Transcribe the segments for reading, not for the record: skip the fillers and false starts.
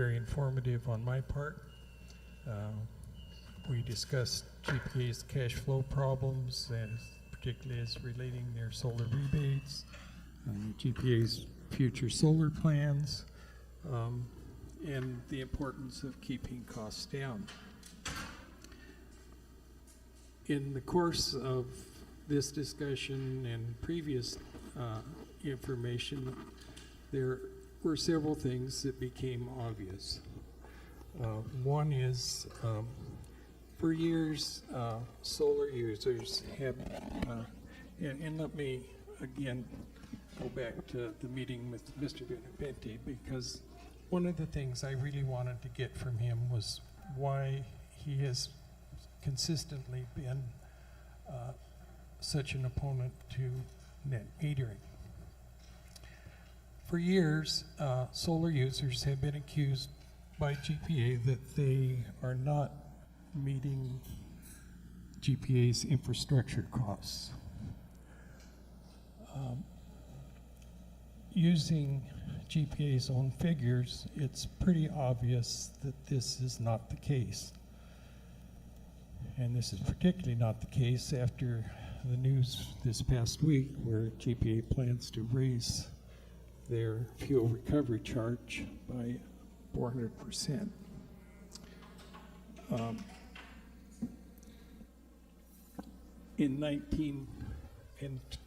very informative on my part. We discussed GPA's cash flow problems, particularly as relating their solar rebates, GPA's future solar plans, and the importance of keeping costs down. In the course of this discussion and previous information, there were several things that became obvious. One is, for years, solar users have, and let me again go back to the meeting with Mr. Benavente, because one of the things I really wanted to get from him was why he has consistently been such an opponent to net metering. For years, solar users have been accused by GPA that they are not meeting GPA's infrastructure costs. Using GPA's own figures, it's pretty obvious that this is not the case. And this is particularly not the case after the news this past week where GPA plans to raise their fuel recovery charge by 400%. In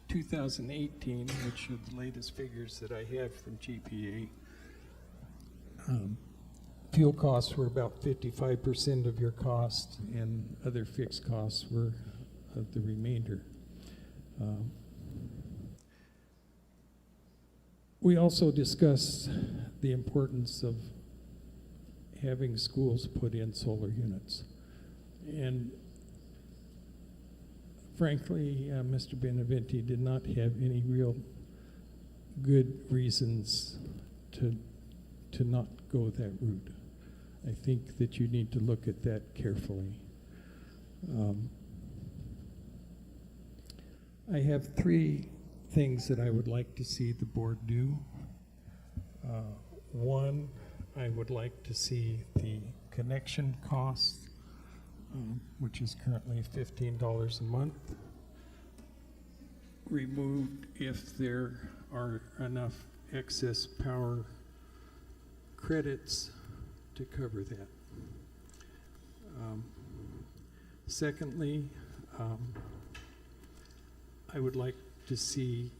2018, which are the latest figures that I have from GPA, fuel costs were about 55% of your cost, and other fixed costs were of the remainder. We also discussed the importance of having schools put in solar units. And frankly, Mr. Benavente did not have any real good reasons to not go that route. I think that you need to look at that carefully. I have three things that I would like to see the board do. One, I would like to see the connection cost, which is currently $15 a month, removed if there are enough excess power credits to cover that. Secondly, I would like to see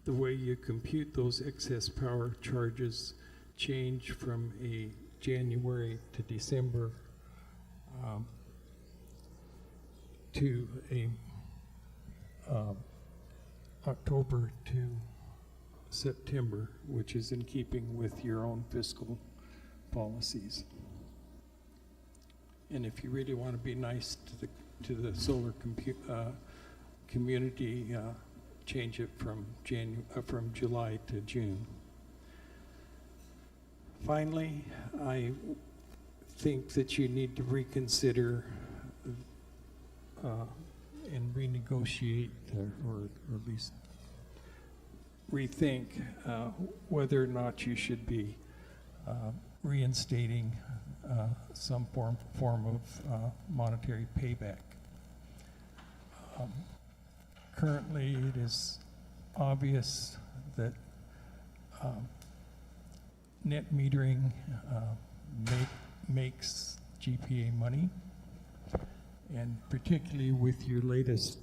the way you compute those excess power charges change from a January to December to a October to September, which is in keeping with your own fiscal policies. And if you really want to be nice to the solar community, change it from July to June. Finally, I think that you need to reconsider and renegotiate, or at least rethink whether or not you should be reinstating some form of monetary payback. Currently, it is obvious that net metering makes GPA money, and particularly with your latest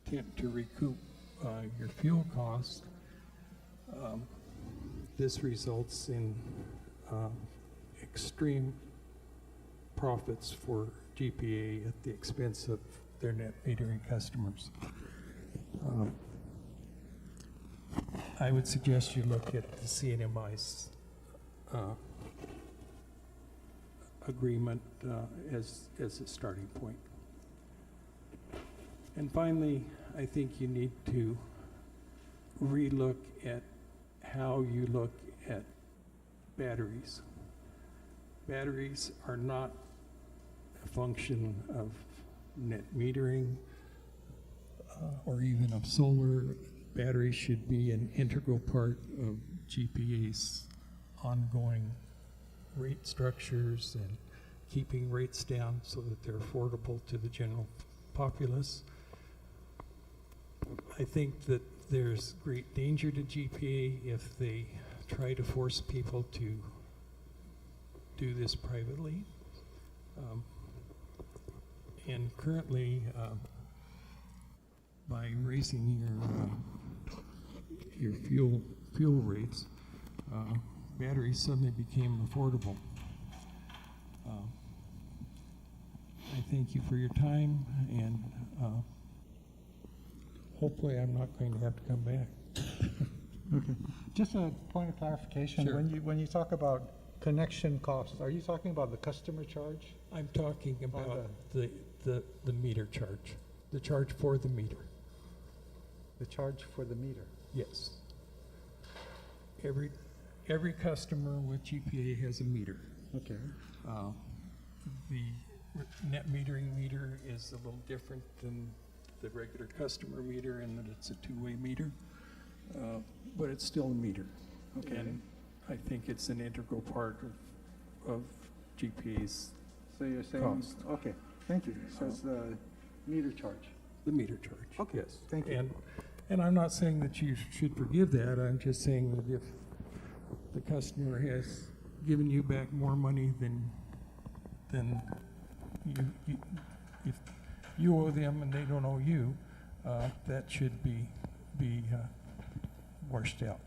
attempt to recoup your fuel costs, this results in extreme profits for GPA at the expense of their net metering customers. I would suggest you look at the CNMI's agreement as a starting point. And finally, I think you need to relook at how you look at batteries. Batteries are not a function of net metering or even of solar. batteries should be an integral part of GPA's ongoing rate structures and keeping rates down so that they're affordable to the general populace. I think that there's great danger to GPA if they try to force people to do this privately. And currently, by raising your fuel rates, batteries suddenly became affordable. I thank you for your time, and hopefully I'm not going to have to come back. Okay. Just a point of clarification. Sure. When you talk about connection costs, are you talking about the customer charge? I'm talking about the meter charge, the charge for the meter. The charge for the meter? Yes. Every customer with GPA has a meter. Okay. The net metering meter is a little different than the regular customer meter in that it's a two-way meter, but it's still a meter. Okay. And I think it's an integral part of GPA's So you're saying, cost. okay, thank you. So it's the meter charge. The meter charge. Okay, Yes. thank you. And I'm not saying that you should forgive that. I'm just saying that if the customer has given you back more money than you if you owe them and they don't owe you, that should be washed out.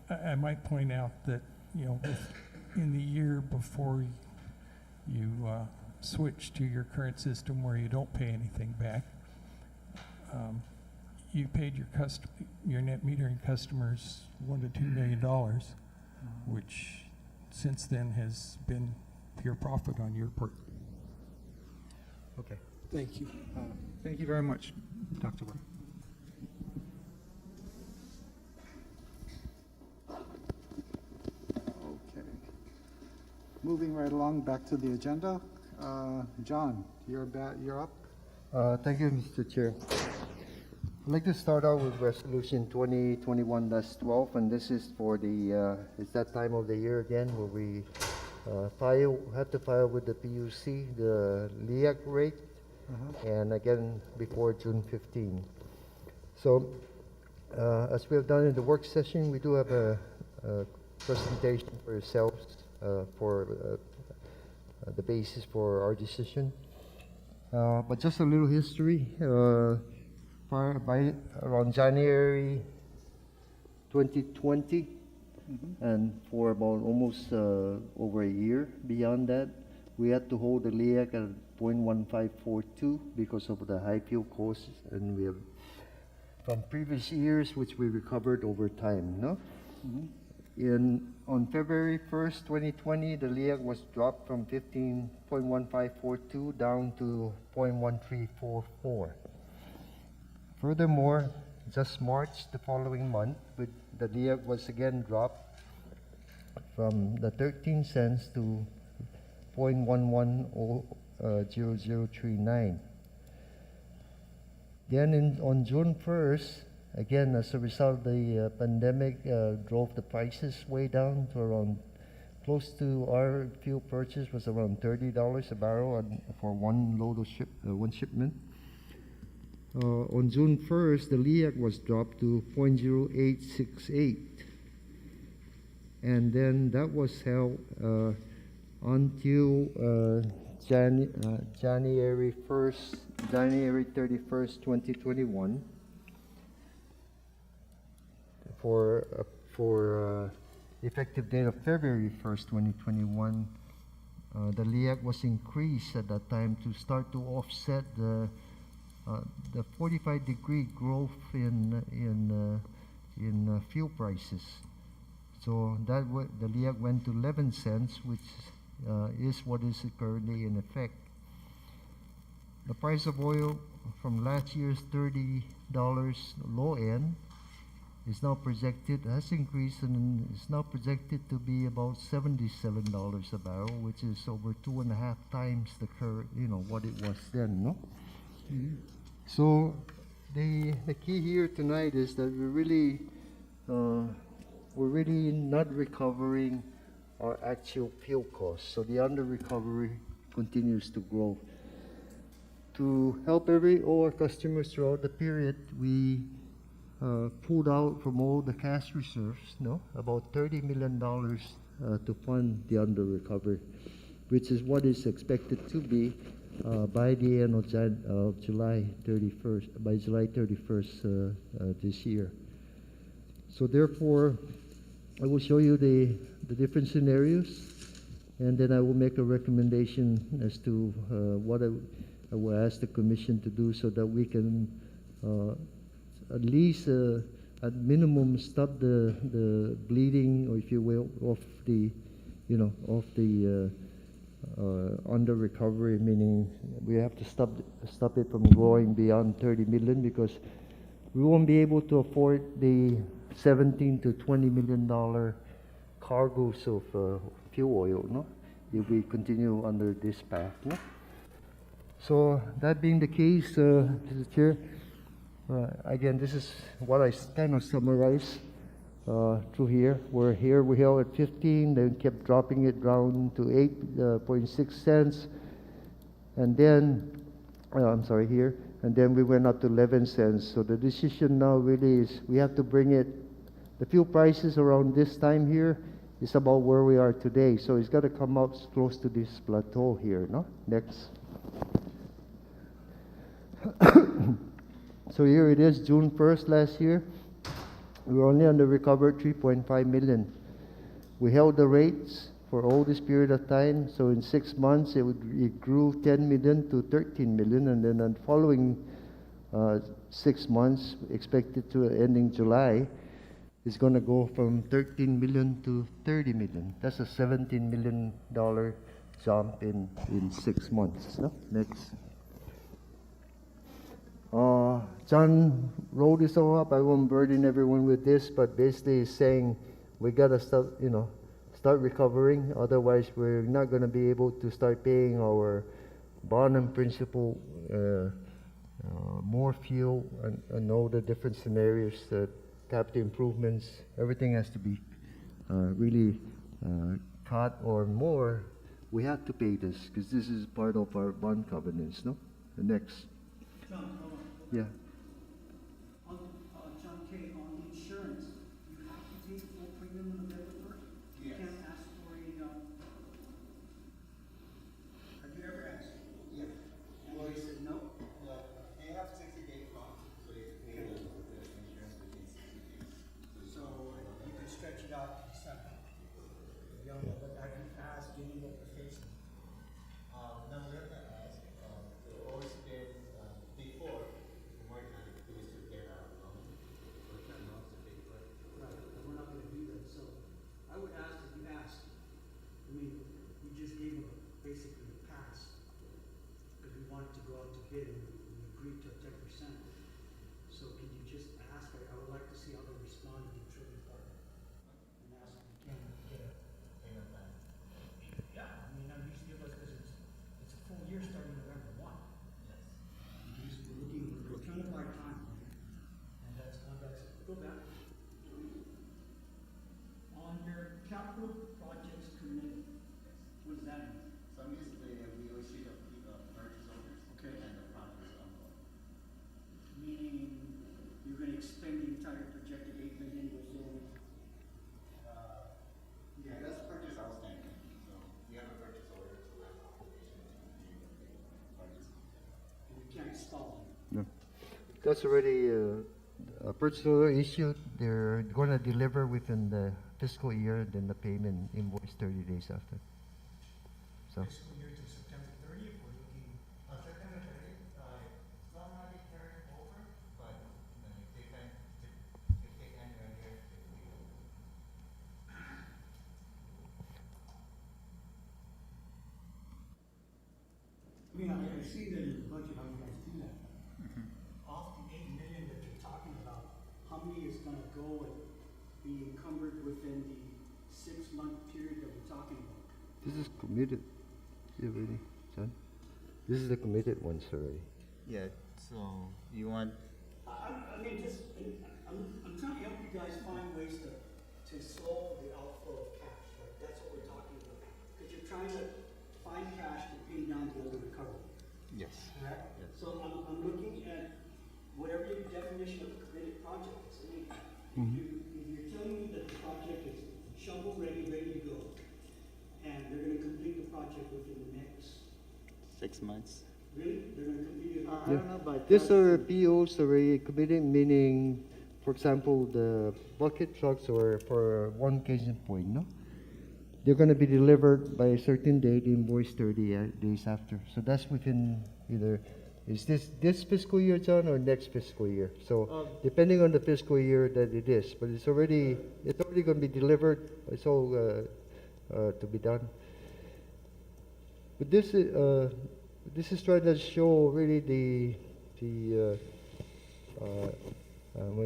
I might point out that, in the year before you switch to your current system where you don't pay anything back, you paid your net metering customers $1 to $2 million, which since then has been pure profit on your part. Okay. Thank you. Thank you very much, Dr. Wang. Okay. Moving right along, back to the agenda. John, you're up. Thank you, Mr. Chair. I'd like to start out with Resolution 2021-12, and this is for the, it's that time of the year again where we have to file with the PUC, the LEAC rate, and again before June 15. So, as we have done in the work session, we do have a presentation for yourselves for the basis for our decision. But just a little history. By around January 2020, and for about almost over a year beyond that, we had to hold the LEAC at 0.1542 because of the high fuel costs, and we have from previous years, which we recovered over time. No, on February 1st, 2020, the LEAC was dropped from 15.1542 down to 0.1344. Furthermore, just March the following month, the LEAC was again dropped from the 13 cents to 0.110039. Then on June 1st, again as a result of the pandemic, drove the prices way down to around close to our fuel purchase was around $30 a barrel for one load of one shipment. On June 1st, the LEAC was dropped to 0.0868, and then that was held until January 31st, 2021, for effective date of February 1st, 2021. The LEAC was increased at that time to start to offset the 45-degree growth in fuel prices. So the LEAC went to 11 cents, which is what is currently in effect. The price of oil from last year's $30 low end is now has increased and is now projected to be about $77 a barrel, which is over 2.5 times the current, what it was then, no? So the key here tonight is that we're really not recovering our actual fuel costs. So the under recovery continues to grow. To help all our customers throughout the period, we pulled out from all the cash reserves, about $30 million to fund the under recovery, which is what is expected to be by the end of July 31st, by July 31st this year. So therefore, I will show you the different scenarios, and then I will make a recommendation as to what I will ask the Commission to do so that we can at least at minimum stop the bleeding, or if you will, of the under recovery, meaning we have to stop it from growing beyond 30 million, because we won't be able to afford the 17 to 20 million dollar cargoes of fuel oil, if we continue under this path, So that being the case, Mr. Chair, again, this is what I kind of summarize through here. We held at 15, then kept dropping it down to 8.6 cents, and then and then we went up to 11 cents. So the decision now really is we have to bring it. The fuel prices around this time here is about where we are today. So it's got to come up close to this plateau here, Next. So here it is, June 1st last year. We were only under recovered 3.5 million. We held the rates for all this period of time. So in 6 months, it grew 10 million to 13 million. And then the following 6 months, expected to ending July, is going to go from 13 million to 30 million. That's a $17 million jump in 6 months. Next. John wrote this all up. I won't burden everyone with this, but basically he's saying we gotta start recovering. Otherwise, we're not gonna be able to start paying our bond and principal, more fuel, and all the different scenarios, capital improvements. Everything has to be really cut or more. We have to pay this because this is part of our bond covenants. The next. John, hold on. Yeah. John K., on insurance, you have to pay the full premium on November 1st? You Yes. can't ask for a, have you ever asked? Yeah. And they said no? Well, they have 60-day clock, so you pay the insurance within 60 days. So you can stretch it out to December. You know, but have you asked any of the facing? Now we're gonna ask, so always been, before, more than we used to get our loan, for 10 months to pay for it. Right, but we're not gonna do that, so I would ask that you ask. I mean, we just gave them basically a pass, because we wanted to go out to bid, and we agreed to 10%. So can you just ask, I would like to see how they respond to the utility partner, and ask if we can get a Payment plan. yeah, I mean, at least give us, because it's a full year starting November 1. Yes. Because we're trying to buy time. And that's, go back. On your capital projects committee, what does that mean? So I'm used to, we always see the purchase orders. Okay. And the projects envelope. Meaning, you're gonna expend the entire projected 8 million within, Yeah, that's purchase outstanding, so we have a purchase order, so we have an obligation to pay the purchase. and you can't stall them. No. That's already a purchase order issued. They're going to deliver within the fiscal year, then the payment invoice 30 days after. So, Fiscal year to September 30th, we're looking, September 30th, some might be carried over, but if they can earlier, it will be over. I mean, I see that in the budget, how you guys do that. Off the 8 million that you're talking about, how many is gonna go and be encumbered within the 6-month period that we're talking about? this is committed. You already, John? This is the committed ones already. Yeah, so you want I mean, just, I'm trying to help you guys find ways to solve the outflow of cash, right? That's what we're talking about. Because you're trying to find cash to pay down the under recovery, Yes. correct? Yes. So I'm looking at whatever your definition of a committed project is. I mean, if you're telling me that the project is shovel ready, ready to go, and they're gonna complete the project within the next, 6 months. really? They're gonna complete it? I don't know about these are POs already committed, meaning, for example, the bucket trucks or for one case in point, no? They're gonna be delivered by a certain date, invoice 30 days after. So that's within either, is this fiscal year, John, or next fiscal year? So depending on the fiscal year that it is, but it's already gonna be delivered, it's all to be done. But this is trying to show really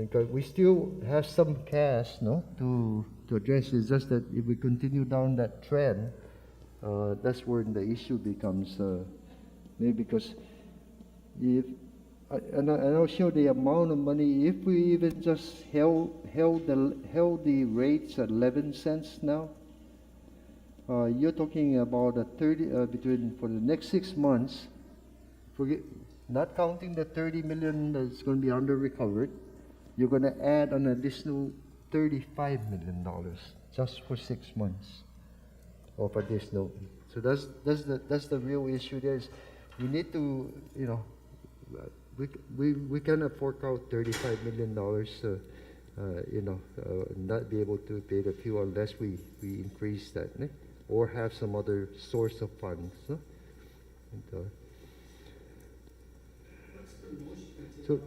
because we still have some cash, no, to address. It's just that if we continue down that trend, that's where the issue becomes maybe because if and I'll show the amount of money. If we even just held the rates at 11 cents now, you're talking about a 30 between for the next 6 months. Forget, not counting the 30 million that's going to be under recovered. You're going to add an additional $35 million just for 6 months of additional. So that's the real issue. There is we need to we cannot fork out $35 million not be able to pay the fuel unless we increase that, or have some other source of funds. No? And, so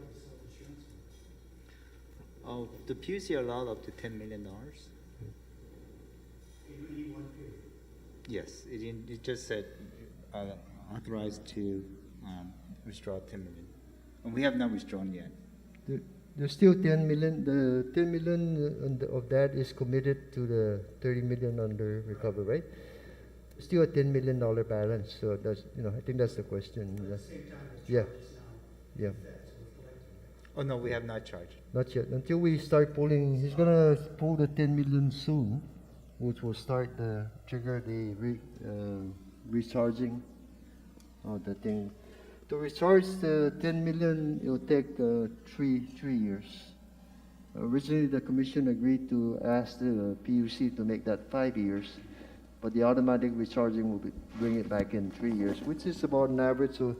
The PUC allowed up to $10 million. Yes, it just said authorized to withdraw 10 million. And we have not withdrawn yet. there's still 10 million. The 10 million of that is committed to the 30 million under recovery, right? Still a $10 million balance. So that's I think that's the question. Yeah. Yeah. Oh no, we have not charged. Not yet. Until we start pulling, he's gonna pull the 10 million soon, which will start the trigger the recharging of the thing. To recharge the 10 million, it will take 3 years. Originally, the commission agreed to ask the PUC to make that 5 years, but the automatic recharging will bring it back in 3 years, which is about an average of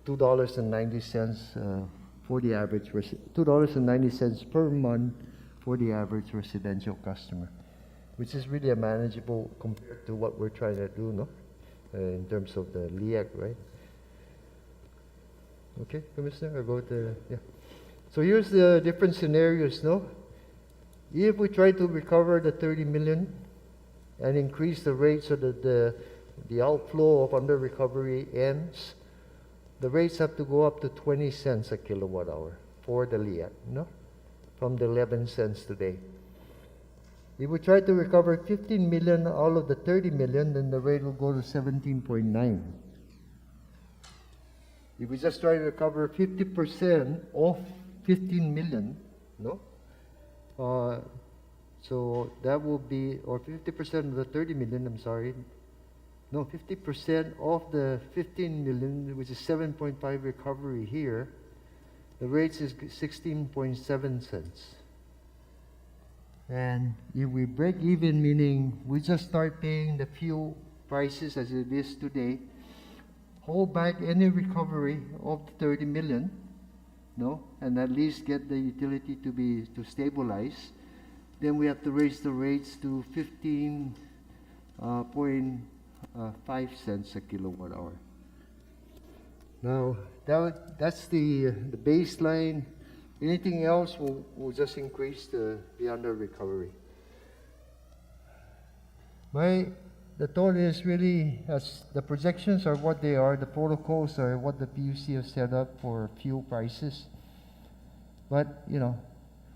$2.90 for the average $2.90 per month for the average residential customer, which is really a manageable compared to what we're trying to do, no? In terms of the LEAC, right? Okay, Commissioner, about yeah. So here's the different scenarios, no? If we try to recover the 30 million and increase the rate so that the outflow of under recovery ends, the rates have to go up to 20 cents a kilowatt hour for the LEAC, no? From the 11 cents today. If we try to recover 15 million out of the 30 million, then the rate will go to 17.9. If we just try to recover 50% of 15 million, no? So that will be, or 50% of the 30 million, I'm sorry. No, 50% of the 15 million, which is 7.5 recovery here, the rates is 16.7 cents. And if we break even, meaning we just start paying the fuel prices as it is today, hold back any recovery of the 30 million, no, and at least get the utility to stabilize, then we have to raise the rates to 15.5 cents a kilowatt hour. Now that's the baseline. Anything else will just increase the under recovery. The thought is really, as the projections are what they are, the protocols are what the PUC has set up for fuel prices. But,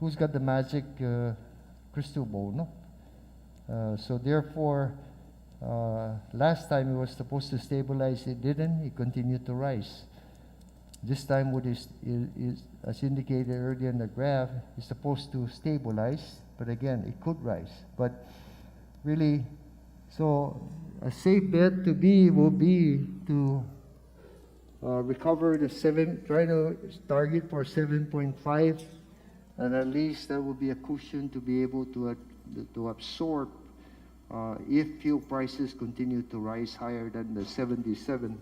who's got the magic crystal ball, no? So therefore, last time it was supposed to stabilize, it didn't, it continued to rise. this time what is as indicated earlier in the graph, is supposed to stabilize, but again, it could rise. But really, so a safe bet to be will be to recover try to target for 7.5, and at least that will be a cushion to be able to absorb if fuel prices continue to rise higher than the 77.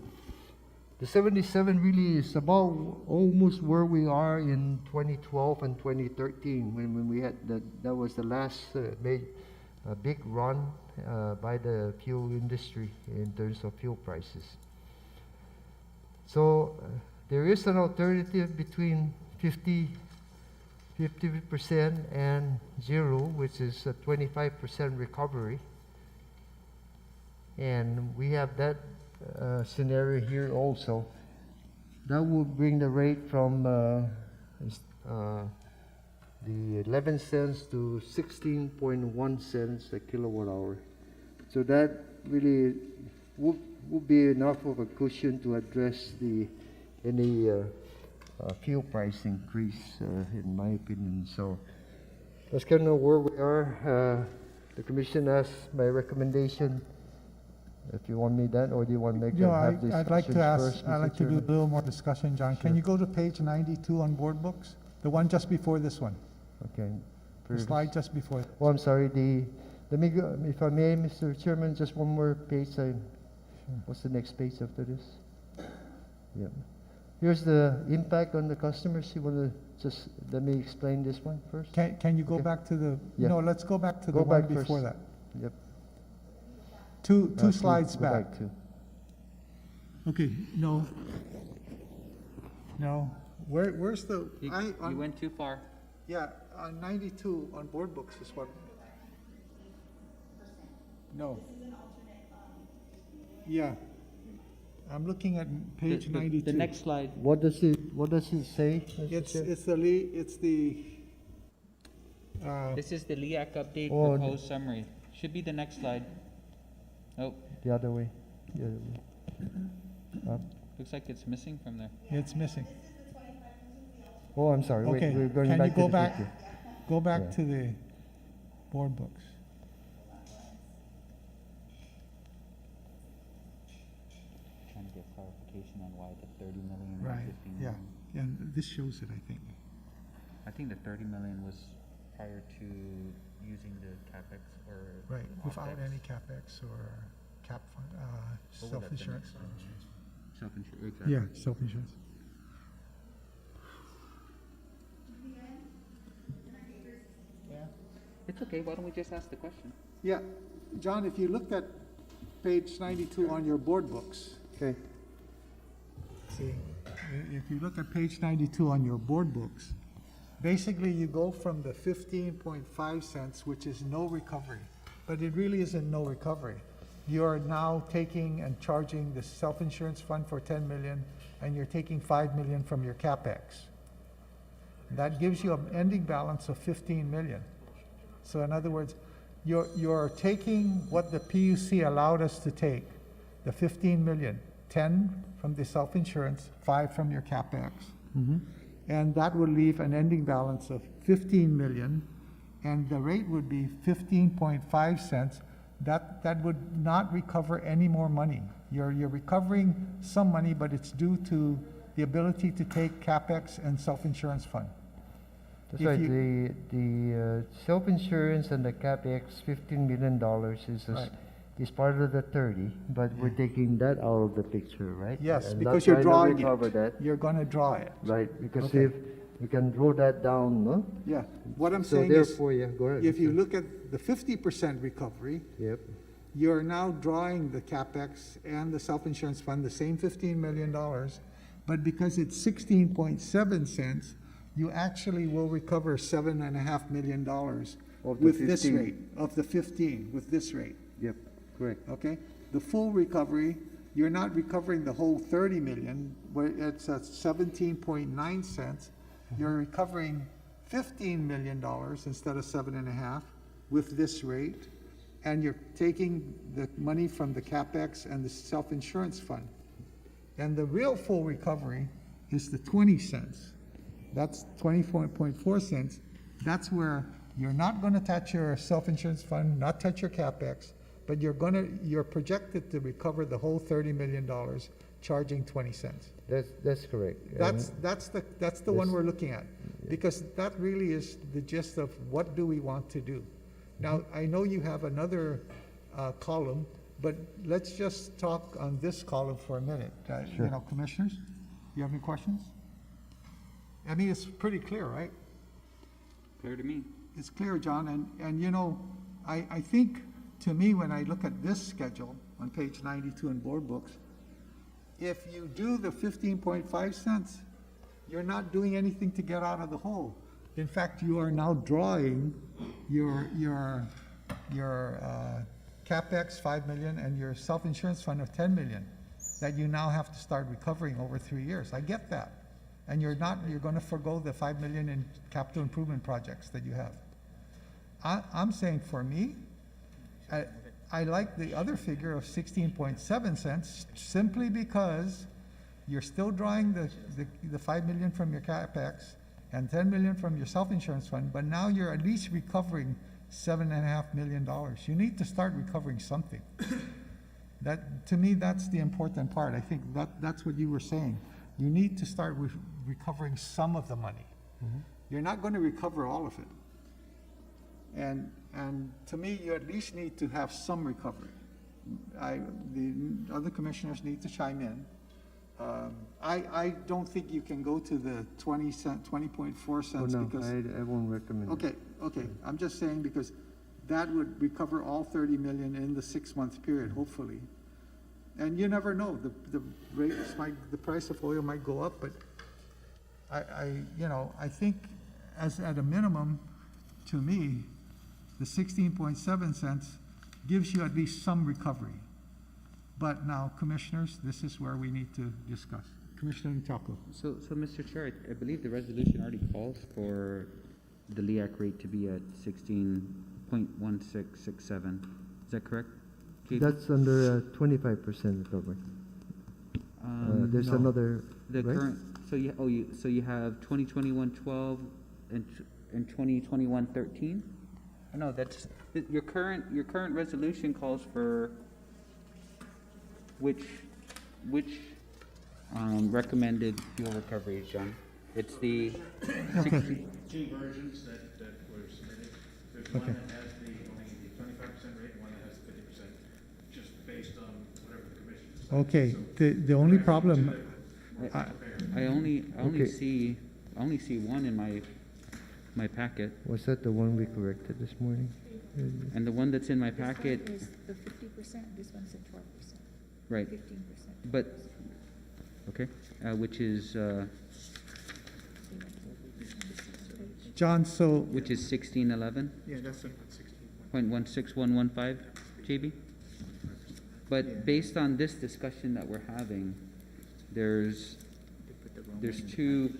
The 77 really is about almost where we are in 2012 and 2013 when we had that was the last big run by the fuel industry in terms of fuel prices. So there is an alternative between 50% and zero, which is a 25% recovery. And we have that scenario here also. That would bring the rate from the 11 cents to 16.1 cents a kilowatt hour. So that really would be enough of a cushion to address any fuel price increase, in my opinion. So that's kind of where we are. The Commission asked my recommendation. If you want me that, or do you want to make have this I'd like to ask, first, I'd Mr. like to do a Chairman? little more discussion, John. Can you go to page 92 on board books? The one just before this one, Okay. the slide just before. Oh, I'm sorry. Let me go, if I may, Mr. Chairman, just one more page. What's the next page after this? Yeah. Here's the impact on the customers. You want to just let me explain this one first? Can you go Okay. back to the, Yeah. no, let's go back to Go the one back before first. that. Yep. Two slides Go back. to. Okay, no. No, where's the, You went too far. yeah, on 92 on board books is what? No. Yeah. I'm looking at page 92. The next slide. What does it say? Mr. It's Chair? This is the LEAC update Oh, proposed summary. Should be the next slide. Oh, The other way. The other way. Up. looks like it's missing from there. It's missing. Oh, I'm sorry. Wait, Okay, we're going can back you to go the back, 50. go back Yeah. to the board books? Trying to get clarification on why the 30 million and Right, 50 yeah, million. and this shows it, I think. I think the 30 million was prior to using the CapEx or Right, without OpEx. any CapEx or cap fund, What would that be? self-insurance. Self-insure, exactly. Yeah, self-insurance. It's okay, why don't we just ask the question? Yeah, John, if you looked at page 92 on your board books. Okay. See, if you look at page 92 on your board books, basically you go from the 15.5 cents, which is no recovery, but it really isn't no recovery. You're now taking and charging the self-insurance fund for 10 million, and you're taking 5 million from your CapEx. That gives you an ending balance of 15 million. So in other words, you're taking what the PUC allowed us to take, the 15 million, 10 from the self-insurance, 5 from your CapEx. And that would leave an ending balance of 15 million, and the rate would be 15.5 cents. That would not recover any more money. You're recovering some money, but it's due to the ability to take CapEx and self-insurance fund. That's If right. you- The self-insurance and the CapEx, $15 million Right. is part of the 30, but we're taking that out of the picture, right? Yes, And because not you're trying to drawing recover it. that, You're gonna draw it. right? Because Okay. if we can draw that down, no? Yeah, what I'm So saying is, therefore, yeah, go ahead. if you Mr. look at the 50% recovery, Yep. you're now drawing the CapEx and the self-insurance fund, the same $15 million, but because it's 16.7 cents, you actually will recover $7.5 million Of the with this 15. rate, of the 15, with this rate, Yep, correct. okay? The full recovery, you're not recovering the whole 30 million, where it's at 17.9 cents. You're recovering $15 million instead of 7.5 with this rate, and you're taking the money from the CapEx and the self-insurance fund. And the real full recovery is the 20 cents. That's 24.4 cents. That's where you're not gonna touch your self-insurance fund, not touch your CapEx, but you're projected to recover the whole $30 million, charging 20 cents. That's correct. That's the one we're looking at, because that really is the gist of what do we want to do. Now, I know you have another column, but let's just talk on this column for a minute. Sure. You know, commissioners, you have any questions? I mean, it's pretty clear, right? Clear to me. It's clear, John, and you know, I think, to me, when I look at this schedule on page 92 in board books, if you do the 15.5 cents, you're not doing anything to get out of the hole. In fact, you are now drawing your CapEx 5 million and your self-insurance fund of 10 million that you now have to start recovering over 3 years. I get that. And you're gonna forego the 5 million in capital improvement projects that you have. I'm saying, for me, I like the other figure of 16.7 cents, simply because you're still drawing the 5 million from your CapEx and 10 million from your self-insurance fund, but now you're at least recovering $7.5 million. You need to start recovering something. That, to me, that's the important part. I think that's what you were saying. You need to start recovering some of the money. You're not going to recover all of it. And to me, you at least need to have some recovery. The other commissioners need to chime in. I don't think you can go to the 20.4 Oh, cents no, because. I won't recommend it. Okay, I'm just saying because that would recover all 30 million in the 6-month period, hopefully. And you never know, the price of oil might go up, but I think as at a minimum, to me, the 16.7 cents gives you at least some recovery. But now, commissioners, this is where we need to discuss. Commissioner Ntalco. So, Mr. Chair, I believe the resolution already calls for the LEAC rate to be at 16.1667. Is that correct? KB? That's under 25% recovery. There's no. another, The right? current, so you have 2021-12 and 2021-13? No, that's, your current resolution calls for which recommended fuel recovery, John? It's the Okay. Two versions that were submitted. There's Okay. one that has only the 25% rate and one that has the 50%, just based on whatever the commission decides. Okay, the only problem, I only Okay. see one in my packet, Was that the one we corrected this morning? and the one that's in my packet, This one is the 50%, this one's at 12%, right? 15%. But okay, which is John, so, 1611. Yeah, that's a 0.16115 JB. But based on this discussion that we're having, there's two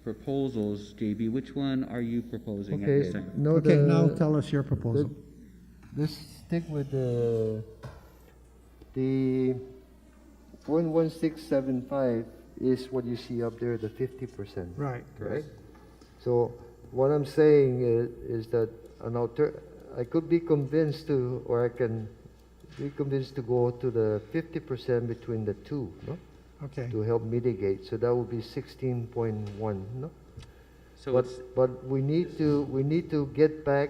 proposals, JB. Which one are you proposing at this Okay, time? no, okay, now tell us your proposal. let's stick with the 0.1675 is what you see up there, the 50%. Right. Right? So what I'm saying is that I could be convinced to, or I can be convinced to go to the 50% between the two, no? Okay, To help mitigate. So that would be 16.1, no? So it's, But we need to get back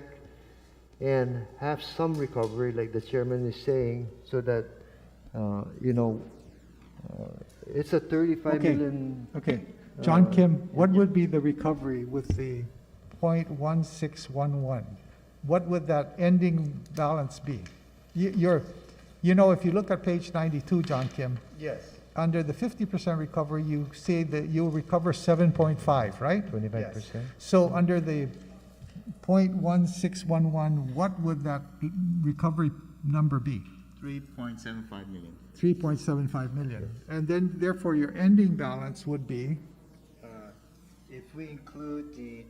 and have some recovery, like the chairman is saying, so that, it's a 35 Okay. million. okay. John Kim, what would be the recovery with the 0.1611? What would that ending balance be? If you look at page 92, John Kim, Yes. under the 50% recovery, you say that you'll recover 7.5, right? 25%. So under the 0.1611, what would that recovery number be? 3.75 million. 3.75 million. And then therefore your ending balance would be, If we include the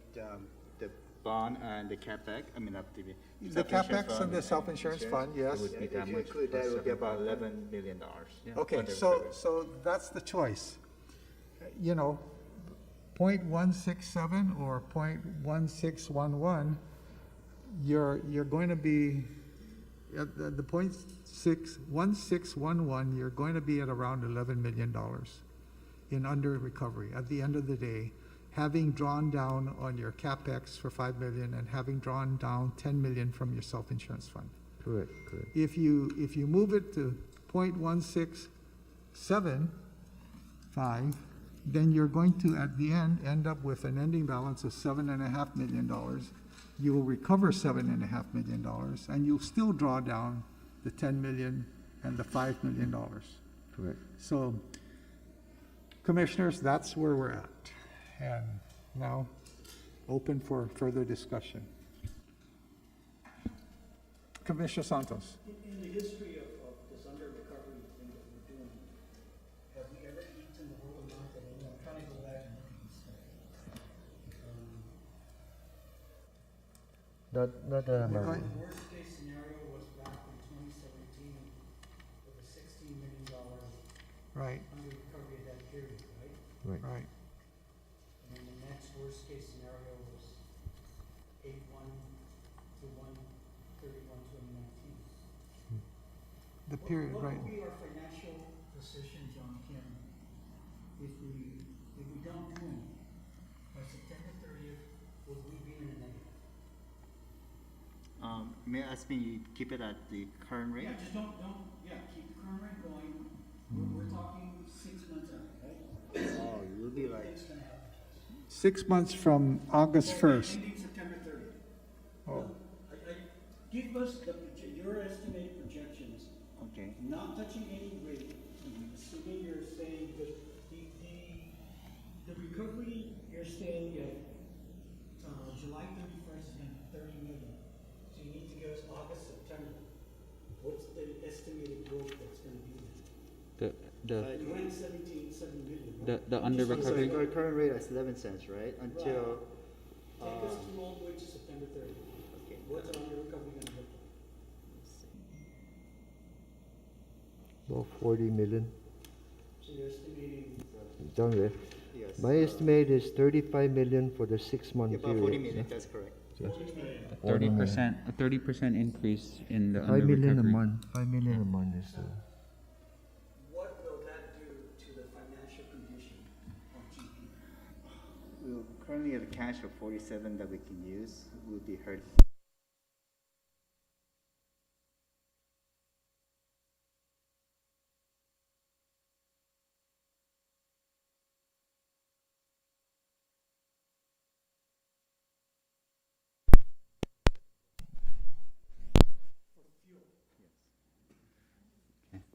bond and the CapEx, I mean, the self-insurance CapEx and the self-insurance fund, yes. It would be If that you much include that, plus it would be about $7.5. $11 million. Okay, under so, recovery. so that's the choice. you know, 0.167 or 0.1611, you're going to be, at the 0.1611, you're going to be at around $11 million in under recovery at the end of the day, having drawn down on your CapEx for 5 million and having drawn down 10 million from your self-insurance fund. Correct, correct. If you move it to 0.167 then you're going to, at the end up with an ending balance of $7.5 million. You will recover $7.5 million, and you'll still draw down the 10 million and the $5 million. Correct. So, commissioners, that's where we're at. And now, open for further discussion. Commissioner Santos. In the history of this under recovery thing that we're doing, have we ever eaten the whole amount that, I'm trying to go back and look at this stuff. Not that We're amount. going- The worst case scenario was back in 2017, with a $16 million Right, under recovery at that period, right? Right. right. And then the next worst case scenario was 81 to 1/31/2019. The period, What right. would be our financial position, John Kim, if we don't do anything? By September 30th, would we be in a negative? May I ask me keep it at the current rate? Yeah, just don't, keep the current rate going. We're talking 6 months out, right? Oh, you'll be like, Things gonna happen. 6 months from August 1st. Ending September 30th. Oh, Give us your estimated projections, okay. not touching any rate, assuming you're saying that the recovery, you're saying at, July 31st is gonna be 30 million. So you need to give us August, September. What's the estimated growth that's gonna be there? You went 7 million, right? The under So recovery. our current rate is 11 cents, right? Until, Take us through all the way to September 30th. okay. What's our under recovery gonna look like? About 40 million. So you're estimating, Done with. Yes. My estimate is 35 million for the 6-month About period. 40 million, that's correct. 40 million. A 30% increase in the 5 under million a recovery. month. 5 million a month is What will that do to the financial condition of GP? We're currently at a cash of 47 that we can use. We'll be hurt.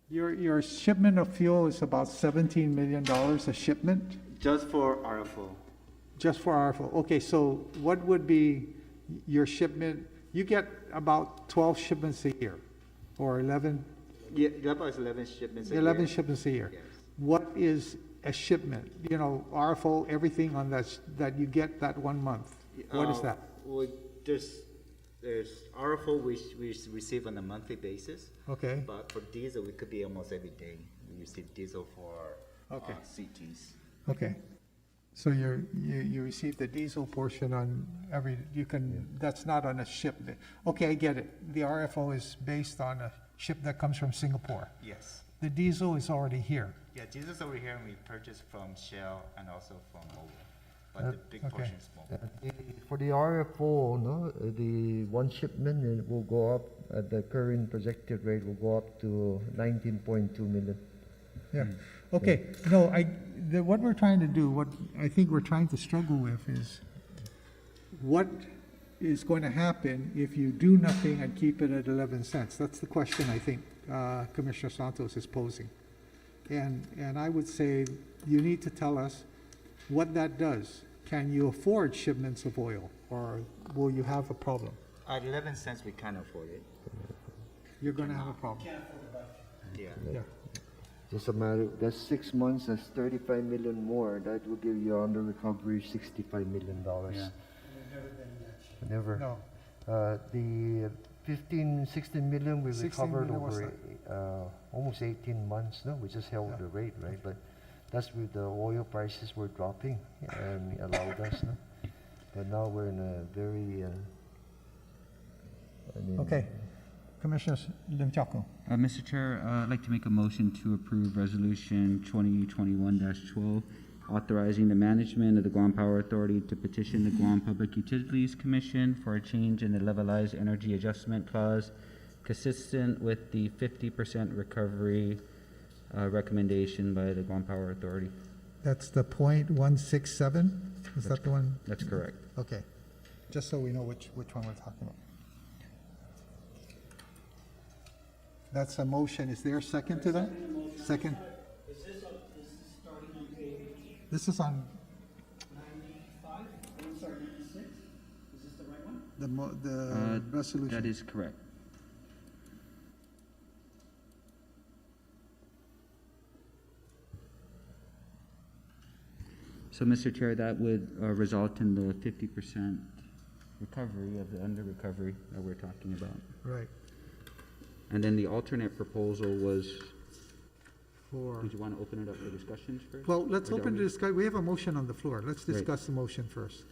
your shipment of fuel is about $17 million a shipment, Just for RFO. just for RFO. Okay, so what would be your shipment? You get about 12 shipments a year, or 11 Yeah, about 11 shipments a year. shipments a year. Yes. What is a shipment? You know, RFO, everything on that you get that 1 month. What is that? Well, there's RFO which we receive on a monthly basis, Okay, but for diesel, it could be almost every day. We receive diesel for Okay. CTs. okay. So you receive the diesel portion on every, that's not on a shipment. Okay, I get it. The RFO is based on a ship that comes from Singapore. Yes. The diesel is already here. Yeah, diesel's over here, and we purchase from Shell and also from Mobil, but the big okay. portion is Mobil. For the RFO, no, the one shipment it will go up at the current projected rate will go up to 19.2 million. Yeah, okay, no, what we're trying to do, what I think we're trying to struggle with is what is going to happen if you do nothing and keep it at 11 cents? That's the question I think Commissioner Santos is posing. And I would say you need to tell us what that does. Can you afford shipments of oil, or will you have a problem? At 11 cents, we can't afford it. You're going to have a problem. Can't afford the budget. Yeah. Yeah, Just a matter, that's 6 months, that's 35 million more. That will give you under recovery $65 million. Yeah. And we've never been in that shape. Never. no, The 16 million we 16 recovered million was over almost 18 months, no? We just held Yeah. the rate, right? But That's with the oil prices were dropping and allowed us, no? But now we're in a very, Okay. Commissioner Lim Chaco. Mr. Chair, I'd like to make a motion to approve Resolution 2021-12, authorizing the management of the Guam Power Authority to petition the Guam Public Utilities Commission for a change in the levelized energy adjustment clause consistent with the 50% recovery recommendation by the Guam Power Authority. That's the .167? Is that the one? That's correct. Okay. Just so we know which one we're talking about. That's a motion. Is there a second to that? Second. Is this starting on page This is on 95? I'm sorry, 96? Is this the right one? the resolution. That is correct. So, Mr. Chair, that would result in the 50% recovery of the under-recovery that we're talking about. Right. And then the alternate proposal was, For, did you want to open it up for discussions first? well, let's Or open are the discussion. We have a motion on the floor. Let's Right. discuss the motion first.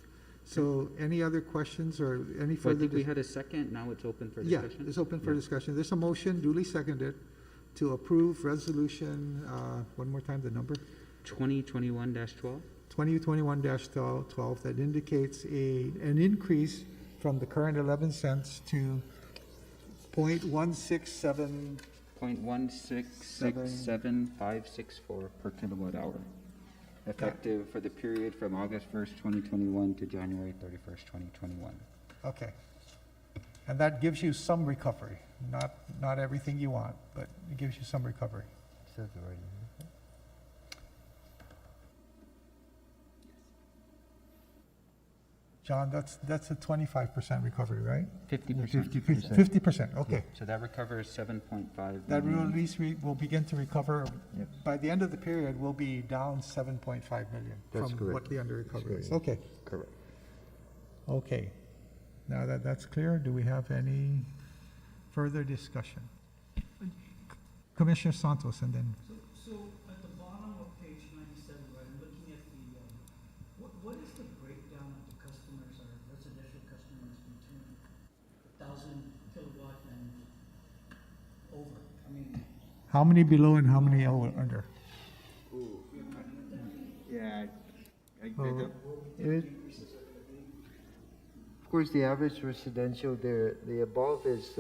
So any other questions or any So I further? think we had a second, now it's open for Yeah, discussion? it's open for Yeah. discussion. There's a motion duly seconded to approve resolution, one more time, the number? 2021-12? 2021-12 that indicates an increase from the current 11 cents to .167. 0.1667564 per kilowatt hour, effective for the period from August 1st, 2021 to January 31st, 2021. Okay. And that gives you some recovery, not everything you want, but it gives you some recovery. is that the right number? John, that's a 25% recovery, right? 50%. 50%, okay. So that recovers 7.5 That will million. at least will begin to recover. Yes. By the end of the period, we'll be down 7.5 million That's from correct. what the under recovery is. correct. Okay, Correct. okay. Now that that's clear, do we have any further discussion? Commissioner Santos, and then, So at the bottom of page 97, right, I'm looking at the, what is the breakdown of the customers, our residential customers between 1,000 kilowatt and over? I mean, how many below and how many under? Yeah, Oh, Of course, the average residential there, the above is,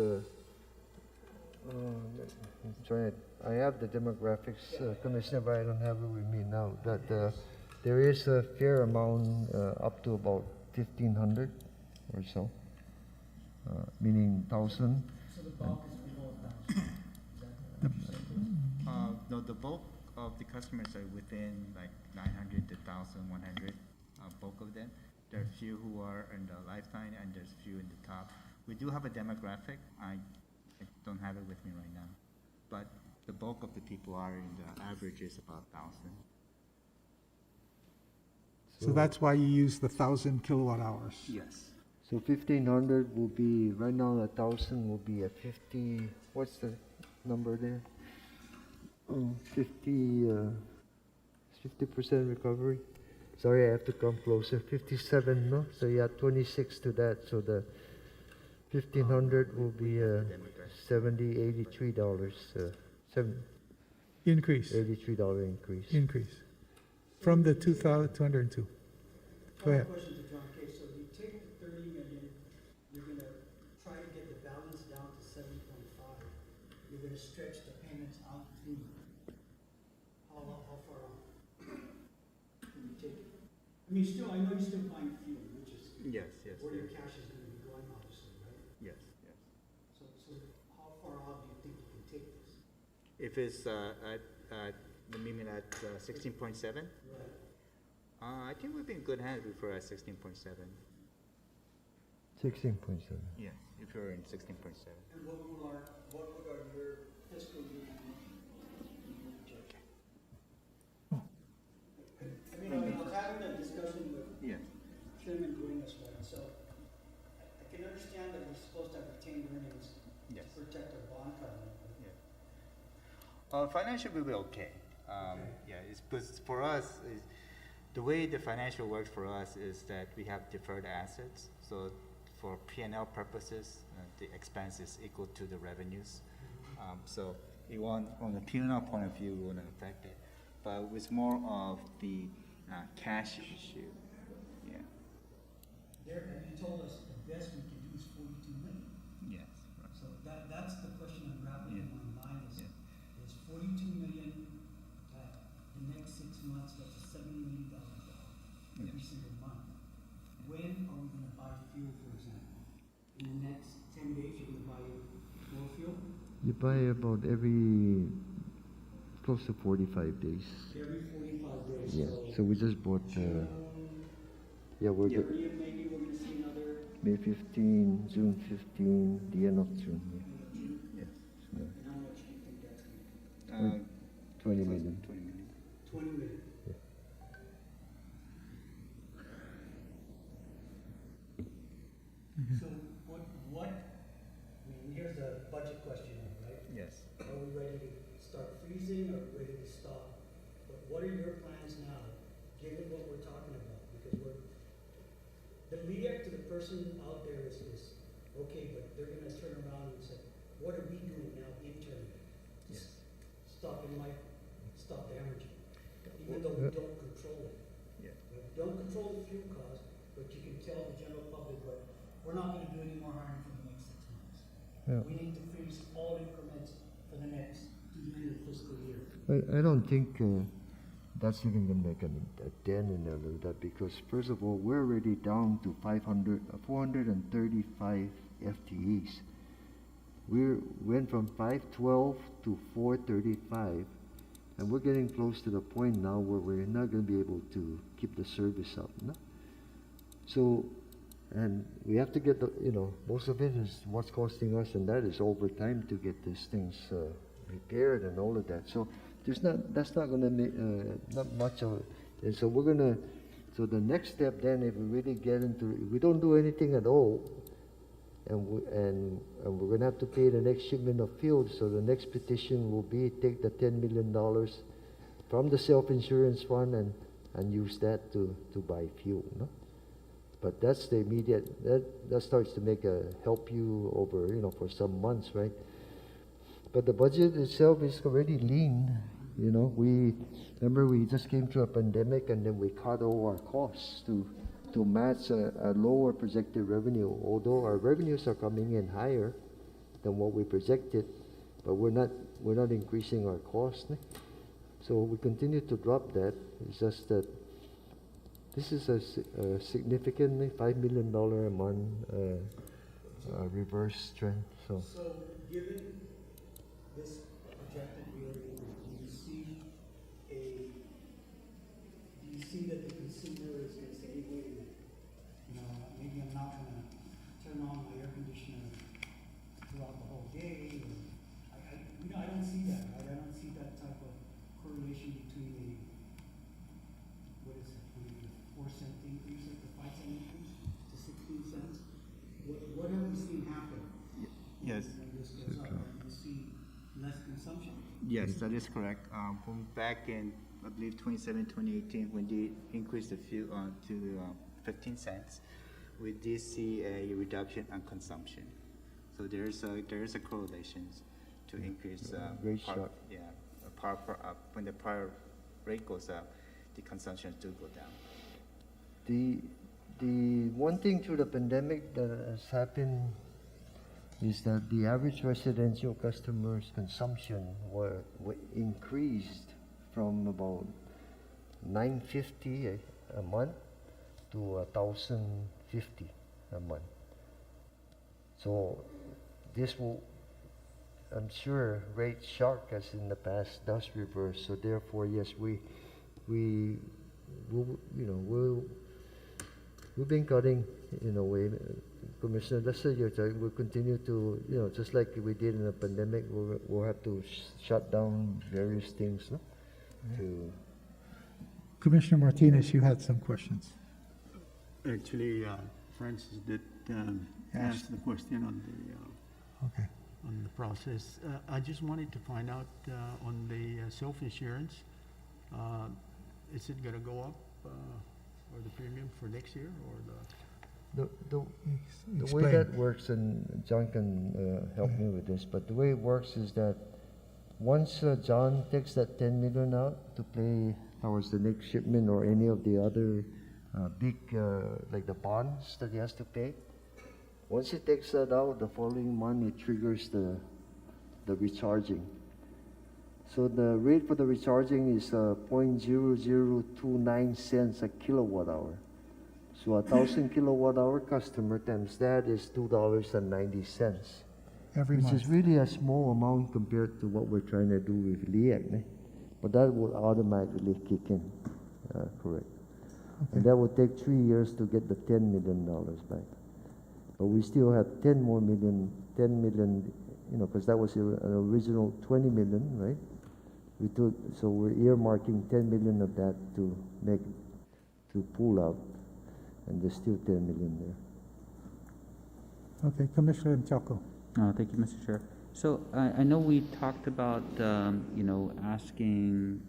I'm trying, I have the demographics, Commissioner, but I don't have it with me now. That there is a fair amount up to about 1,500 or so, meaning 1,000. so the bulk is below 1,000. No, the bulk of the customers are within like 900 to 1,100, bulk of them. There are few who are in the lifetime and there's few in the top. We do have a demographic. I don't have it with me right now. But the bulk of the people are in the average is about 1,000. So that's why you use the 1,000 kilowatt hours. Yes. So 1,500 will be, right now 1,000 will be at 50, what's the number there? 50% recovery. Sorry, I have to come closer. 57, no? So you add 26 to that, so the 1,500 will be $70, $83, Increase, $83 increase. increase, from the 2,202. Go ahead. Question to John. Okay, so you take the 30 million, you're gonna try to get the balance down to 7.5. You're gonna stretch the payments out to how far out? Can you take it? I mean, still, I know you're still buying fuel, which is Yes, yes, where your cash is gonna be going, obviously, right? yes, yes. So how far out do you think you can take this? If it's the meaning at 16.7, Right. I think we've been in good hands before at 16.7. 16.7. Yes, if you're in 16.7. And what would your fiscal year be? I mean, I was having a discussion with Yes. Chairman Duenas, right, so I can understand that we're supposed to have retained earnings Yes. to protect our bond covenant. but Financially, we will be okay. Yeah, it's, but for us, the way the financial works for us is that we have deferred assets. So for P&L purposes, the expense is equal to the revenues. So it won't, from the P&L point of view, it won't affect it. But it's more of the cash issue. Yeah. There, you told us the best we could do is 42 million. Yes. Right. So that's the question I'm grappling in my mind is, Yeah. is 42 million the next 6 months, that's a $70 million job every single month. When are we gonna buy fuel, for example? In the next 10 days, you're gonna buy more fuel? You buy about every close to 45 days. Every 45 days. Yeah, so we just bought, yeah, we're Yeah, good. maybe we're gonna see another. May 15, June 15, the end of June. Yes. Yeah. And how much do you think that's gonna be? 20 million. 20 million. 20 million. Yeah. So what, I mean, here's a budget question, right? Yes. Are we ready to start freezing or ready to stop? But what are your plans now, given what we're talking about? Because the lead to the person out there is, okay, but they're gonna turn around and say, what are we doing now internally? Yes. Stop the hemorrhaging, even though we don't control it. Yeah. We don't control the fuel cost, but you can tell the general public, but we're not gonna do any more hiring for the next 6 months. Yeah. We need to freeze all increments for the next, to the end of the fiscal year. I don't think that's even going to make a dent in all of that because, first of all, we're already down to 435 FTEs. We went from 512 to 435, and we're getting close to the point now where we're not going to be able to keep the service up. No? So, and we have to get the, most of it is what's costing us, and that is overtime to get these things repaired and all of that. So that's not going to make not much of it. And so so the next step then, if we really get into, if we don't do anything at all, and we're going to have to pay the next shipment of fuel. So the next petition will be take the $10 million from the self-insurance fund and use that to buy fuel. No? But that's the immediate, that starts to help you over, for some months, right? But the budget itself is already lean. Remember we just came through a pandemic and then we cut all our costs to match a lower projected revenue. Although our revenues are coming in higher than what we projected, but we're not increasing our costs. So we continue to drop that. It's just that this is a significantly $5 million a month reverse trend. So Given this projected year, do you see that the consumer is going to say, wait a minute, maybe I'm not going to turn on my air conditioner throughout the whole day? I don't see that, right? I don't see that type of correlation between what is it, maybe a 4-cent increase or the 5-cent increase to 16 cents? What have we seen happen? Yes. When this goes up, we see less consumption. Yes, that is correct. From back in, I believe, 2017, 2018, when they increased the fuel to 15 cents, we did see a reduction on consumption. So there is a correlation to increase. Great shot. Yeah, when the power rate goes up, the consumption do go down. The one thing through the pandemic that has happened is that the average residential customers' consumption were increased from about $950 a month to $1,050 a month. So this will, I'm sure, rate shock as in the past does reverse. So therefore, yes, we've been cutting in a way. Commissioner, let's say we'll continue to, just like we did in the pandemic, we'll have to shut down various things. No? Commissioner Martinez, you had some questions. Actually, Francis did ask the question on Okay. the process. I just wanted to find out on the self-insurance, Is it gonna go up, or the premium for next year, or the? The way Explain. that works, and John can help me with this, but the way it works is that once John takes that 10 million out to pay towards the next shipment or any of the other big, like the bonds that he has to pay, once he takes that out, the following month it triggers the recharging. So the rate for the recharging is 0.0029 cents a kilowatt hour. So 1,000 kilowatt hour customer times that is $2.90. Every Which month. is really a small amount compared to what we're trying to do with LEAC. But that will automatically kick in, correct. And that will take 3 years to get the $10 million back. But we still have 10 million, you know, because that was an original 20 million, right? So we're earmarking 10 million of that to pull out, and there's still 10 million there. Okay, Commissioner Mchako. Thank you, Mr. Chair. So I know we talked about, asking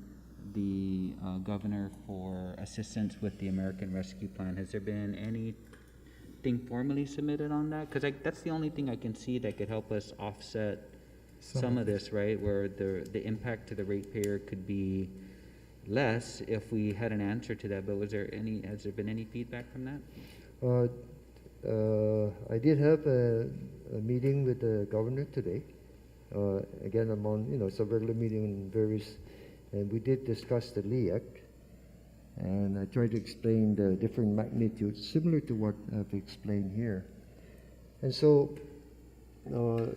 the governor for assistance with the American Rescue Plan. Has there been anything formally submitted on that? Because that's the only thing I can see that could help us offset some of this, right? Where the impact to the ratepayer could be less if we had an answer to that. But has there been any feedback from that? I did have a meeting with the governor today. Again, it's a regular meeting in various, and we did discuss the LEAC, and I tried to explain the different magnitudes, similar to what I've explained here. And so, I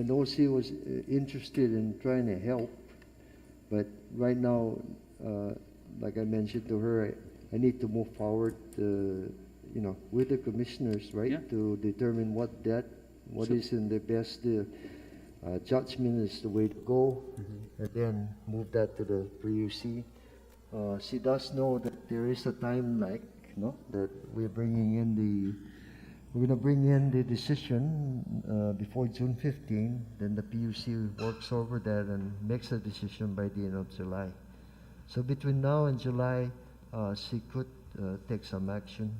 know she was interested in trying to help, but right now, like I mentioned to her, I need to move forward with the commissioners, right? Yeah. To determine what is in the best judgment is the way to go, and then move that to the PUC. She does know that there is a time lag, that we're going to bring in the decision before June 15, then the PUC works over that and makes a decision by the end of July. So between now and July, she could take some action,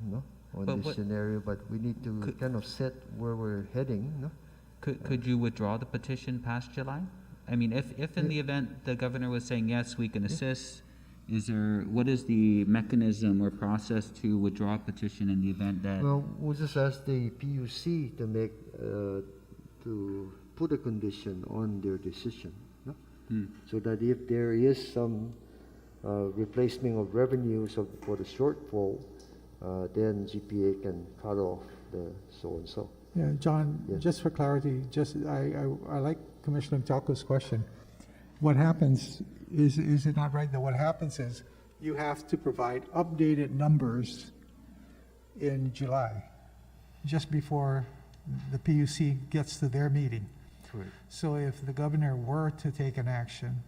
on this scenario, but we need to kind of set where we're heading, Could you withdraw the petition past July? I mean, if in the event the governor was saying, yes, we can assist, what is the mechanism or process to withdraw a petition in the event that? Well, we'll just ask the PUC to to put a condition on their decision, so that if there is some replacement of revenues for the shortfall, then GPA can cut off the so-and-so. Yeah, John, Yes. just for clarity, I like Commissioner Mchako's question. What happens, is it not right that what happens is you have to provide updated numbers in July, just before the PUC gets to their meeting. Correct. So if the governor were to take an action,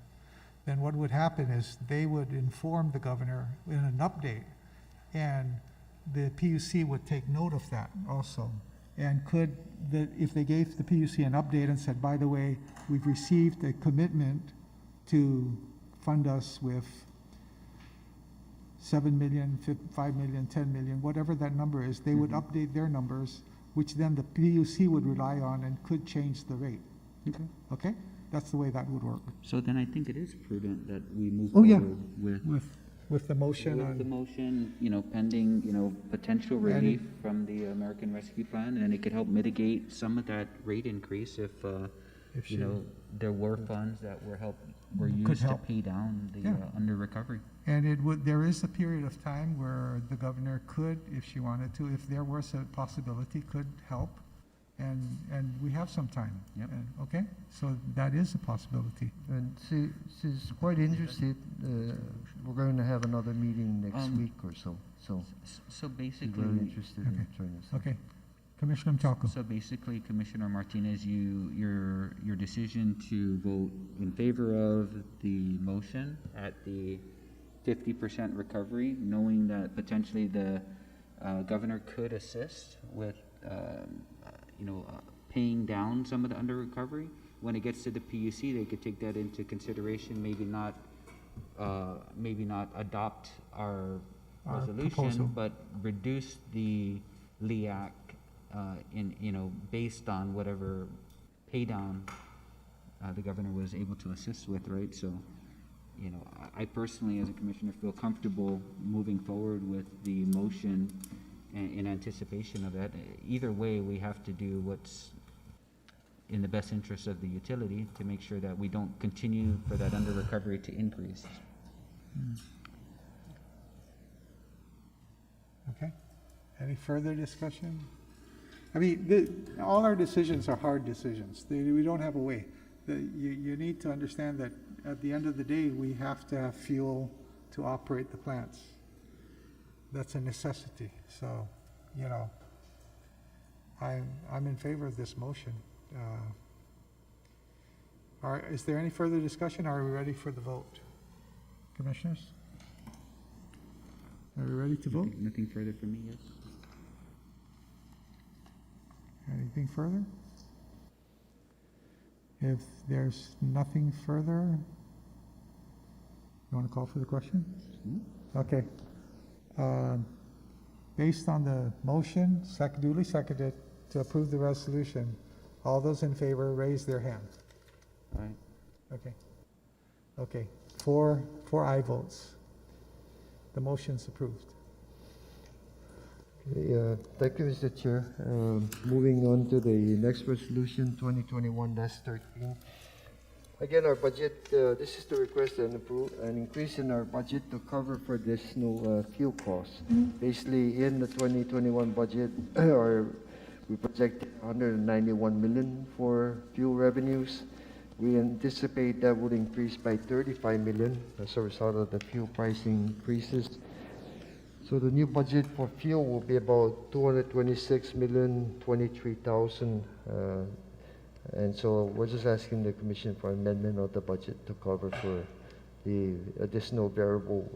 then what would happen is they would inform the governor in an update, and the PUC would take note of that also. And if they gave the PUC an update and said, by the way, we've received a commitment to fund us with 7 million, 5 million, 10 million, whatever that number is, they would update their numbers, which then the PUC would rely on and could change the rate. Okay. Okay? That's the way that would work. So then I think it is prudent that we move Oh, yeah. forward With the motion with the on, motion, pending, potential relief from the American Rescue Plan, and it could help mitigate some of that rate increase if there were funds that were used to help. pay down the Yeah. under recovery. and there is a period of time where the governor could, if she wanted to, if there was a possibility, could help. And we have some time. Yep. Okay? So that is a possibility. And she's quite interested. We're going to have another meeting next week or so. So So she's basically, very interested in Okay. joining us. Okay. Commissioner Mchalko. So basically, Commissioner Martinez, your decision to vote in favor of the motion at the 50% recovery, knowing that potentially the governor could assist with, paying down some of the under recovery. When it gets to the PUC, they could take that into consideration, maybe not maybe not adopt our Our resolution, proposal. but reduce the LEAC, based on whatever pay down the governor was able to assist with, right? So, I personally, as a commissioner, feel comfortable moving forward with the motion in anticipation of that. Either way, we have to do what's in the best interest of the utility to make sure that we don't continue for that under recovery to increase. Okay. Any further discussion? I mean, all our decisions are hard decisions. We don't have a way. You need to understand that at the end of the day, we have to have fuel to operate the plants. That's a necessity. So, I'm in favor of this motion. Is there any further discussion? Are we ready for the vote? Commissioners? Are we ready to vote? Nothing further from me, yes? Anything further? If there's nothing further, you want to call for the question? Okay. Based on the motion, duly seconded, to approve the resolution, all those in favor raise their hand. All right. Okay. Okay. Four aye votes. The motion's approved. Okay, thank you, Mr. Chair. Moving on to the next resolution, 2021-13. Again, our budget, this is to request an increase in our budget to cover for additional fuel costs. Basically, in the 2021 budget, we projected 191 million for fuel revenues. We anticipate that would increase by 35 million as a result of the fuel pricing increases. So the new budget for fuel will be about 226,023,000, and so we're just asking the Commission for amendment of the budget to cover for the additional variable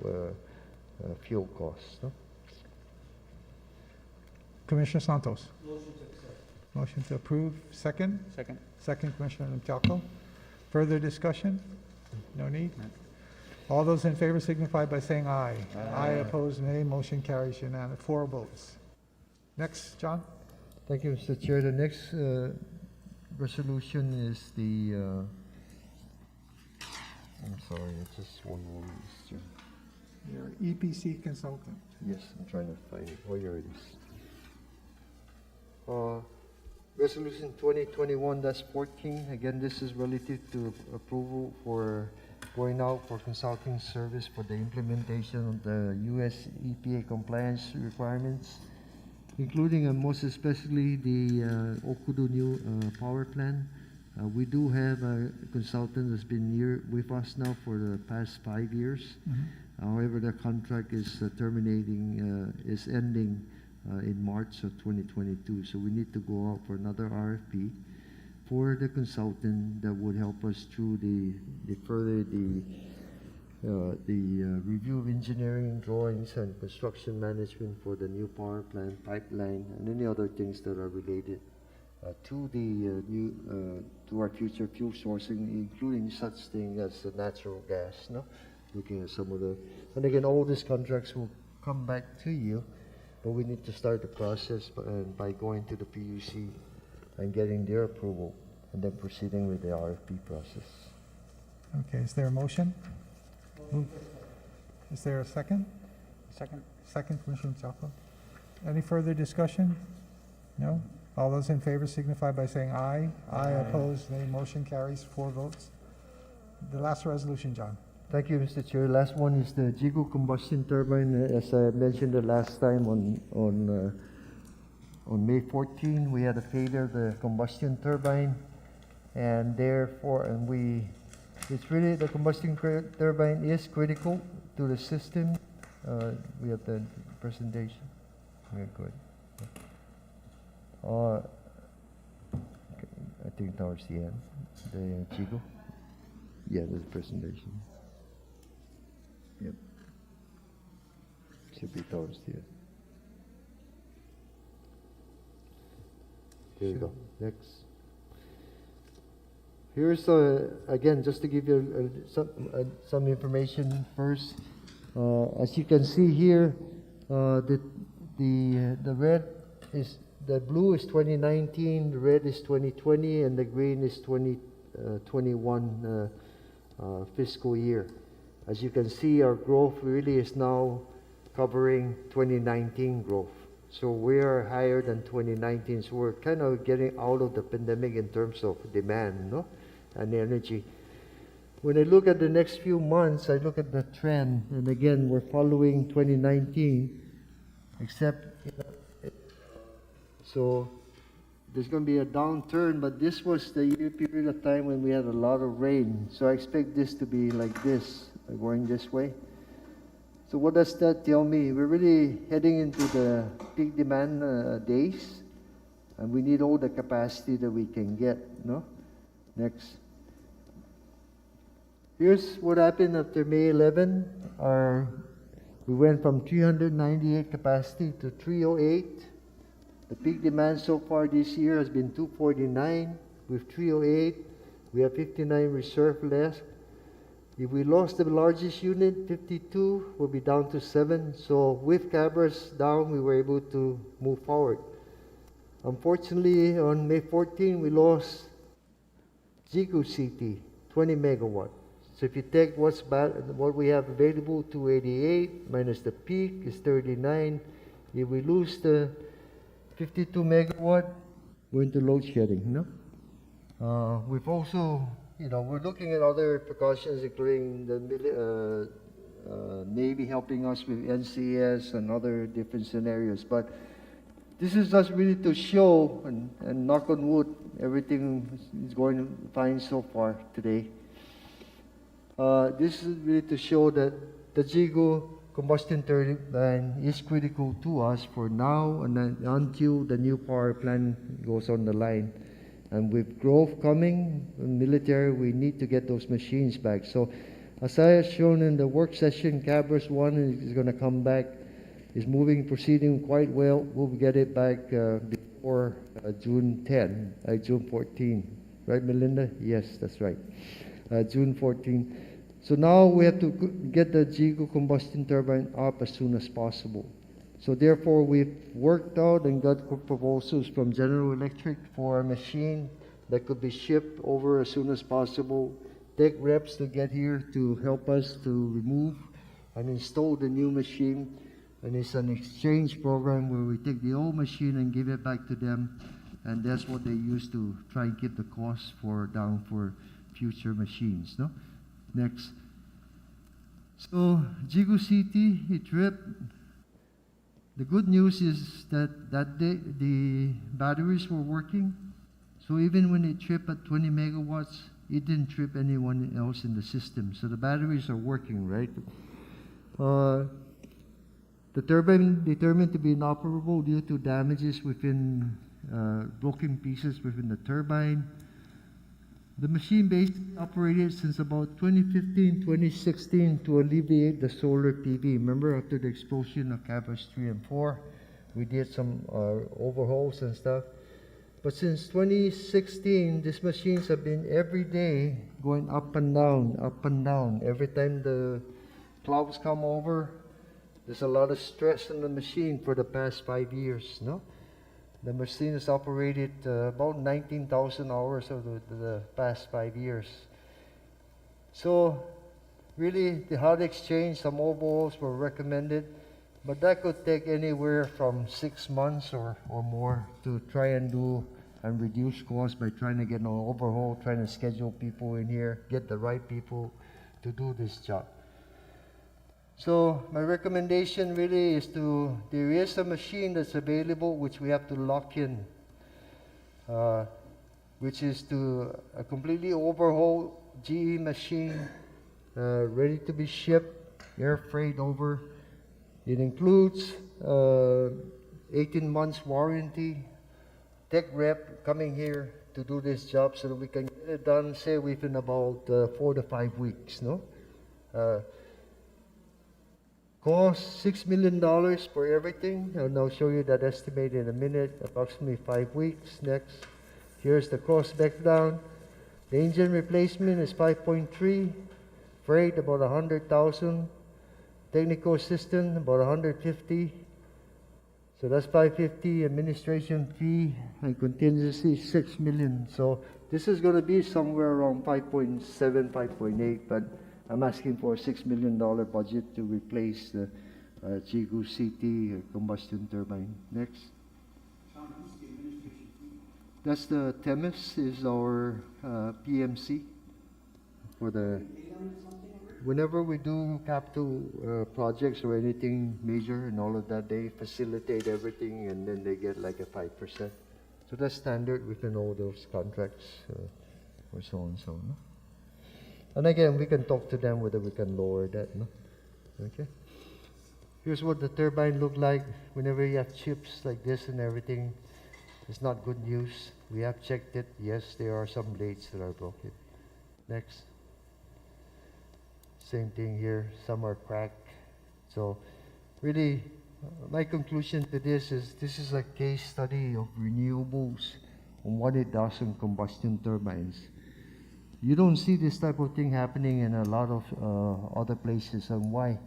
fuel costs. No? Commissioner Santos. Motion to accept. Motion to approve. Second? Second? Second, Commissioner Limpiaco. Further discussion? No need? All those in favor signify by saying aye. Aye, opposed, nay. Motion carries unanimous. 4 votes. Next, John? Thank you, Mr. Chair. The next resolution is the, I'm sorry, it's just one more, Mr. Chair. Your EPC consultant. Yes, I'm trying to find it. Oh, here it is. Resolution 2021-14. Again, this is relative to approval for going out for consulting service for the implementation of the U.S. EPA compliance requirements, including and most especially the Okudu new power plant. We do have a consultant that's been here with us now for the past 5 years. However, the contract is is ending in March of 2022. So we need to go out for another RFP for the consultant that would help us through the review of engineering drawings and construction management for the new power plant, pipeline, and any other things that are related to the to our future fuel sourcing, including such thing as the natural gas. No, looking at some of the, and again, all these contracts will come back to you, but we need to start the process by going to the PUC and getting their approval, and then proceeding with the RFP process. Okay, is there a motion? Is there a second? Second? Second, Commissioner Chaco. Any further discussion? No? All those in favor signify by saying aye. Aye, opposed, nay. Motion carries. 4 votes. The last resolution, John. Thank you, Mr. Chair. Last one is the GPWA combustion turbine. As I mentioned the last time on May 14, we had a failure of the combustion turbine, and therefore, it's really, the combustion turbine is critical to the system. We have the presentation. Very good. I think towards the end, the Chico. Yeah, there's a presentation. Yep. Should be towards the end. Here we go. Next. Here's, again, just to give you some information first. As you can see here, the red is, the blue is 2019, the red is 2020, and the green is 2021 fiscal year. As you can see, our growth really is now covering 2019 growth. So we are higher than 2019. So we're kind of getting out of the pandemic in terms of demand, no, and energy. When I look at the next few months, I look at the trend, and again, we're following 2019, except, so there's going to be a downturn, but this was the year period of time when we had a lot of rain. So I expect this to be like this, going this way. So what does that tell me? We're really heading into the peak demand days, and we need all the capacity that we can get, no? Next. Here's what happened after May 11. We went from 398 capacity to 308. The peak demand so far this year has been 249. With 308, we have 59 reserve left. If we lost the largest unit, 52, we'll be down to 7. So with Cabras down, we were able to move forward. Unfortunately, on May 14, we lost GPWA CCU, 20 megawatt. So if you take what we have available, 288 minus the peak is 39. If we lose the 52 megawatt, we're into load shedding, no? We've also, we're looking at other precautions, including the Navy helping us with NCS and other different scenarios. But this is just really to show, and knock on wood, everything is going fine so far today. This is really to show that the GPWA combustion turbine is critical to us for now and then until the new power plant goes on the line. And with growth coming in military, we need to get those machines back. So as I have shown in the work session, Cabras 1 is going to come back, is proceeding quite well. We'll get it back before June 14. Right, Melinda? Yes, that's right. June 14. So now we have to get the GPWA combustion turbine up as soon as possible. So therefore, we've worked out and got proposals from General Electric for a machine that could be shipped over as soon as possible. Take reps to get here to help us to remove and install the new machine. And it's an exchange program where we take the old machine and give it back to them. And that's what they use to try and keep the costs down for future machines, no? Next. So GPWA CCU, it tripped. The good news is that day the batteries were working. So even when it tripped at 20 megawatts, it didn't trip anyone else in the system. So the batteries are working, right? The turbine determined to be inoperable due to damages within broken pieces within the turbine. The machine basically operated since about 2015, 2016 to alleviate the solar PV. Remember, after the explosion of Cabras 3 and 4, we did some overhauls and stuff. But since 2016, these machines have been every day going up and down, up and down. Every time the clouds come over, there's a lot of stress on the machine for the past 5 years, no? The machine has operated about 19,000 hours of the past 5 years. So really, the hot exchange, some overhauls were recommended, but that could take anywhere from 6 months or more to try and do and reduce costs by trying to get an overhaul, trying to schedule people in here, get the right people to do this job. So my recommendation really is there is a machine that's available which we have to lock in, which is a completely overhaul GE machine, ready to be shipped, air freight over. It includes 18 months warranty, tech rep coming here to do this job so that we can get it done, say, within about 4 to 5 weeks, no? Cost $6 million for everything, and I'll show you that estimate in a minute, approximately 5 weeks. Next, here's the cost breakdown. The engine replacement is 5.3, freight about 100,000, technical assistant about 150. So that's 550, administration fee and contingency 6 million. So this is going to be somewhere around 5.7, 5.8, but I'm asking for a $6 million budget to replace the GPWA CCU combustion turbine. Next. Sean, who's the administration fee? That's the TEMIS is our PMC for the. Pay them something already? Whenever we do capital projects or anything major and all of that, they facilitate everything and then they get like a 5%. So that's standard within all those contracts or so on and so on. No? And again, we can talk to them whether we can lower that. No? Okay. Here's what the turbine look like. Whenever you have chips like this and everything, it's not good news. We have checked it. Yes, there are some blades that are broken. Next. Same thing here. Some are cracked. So really, my conclusion to this is a case study of renewables and what it does on combustion turbines. You don't see this type of thing happening in a lot of other places. And why?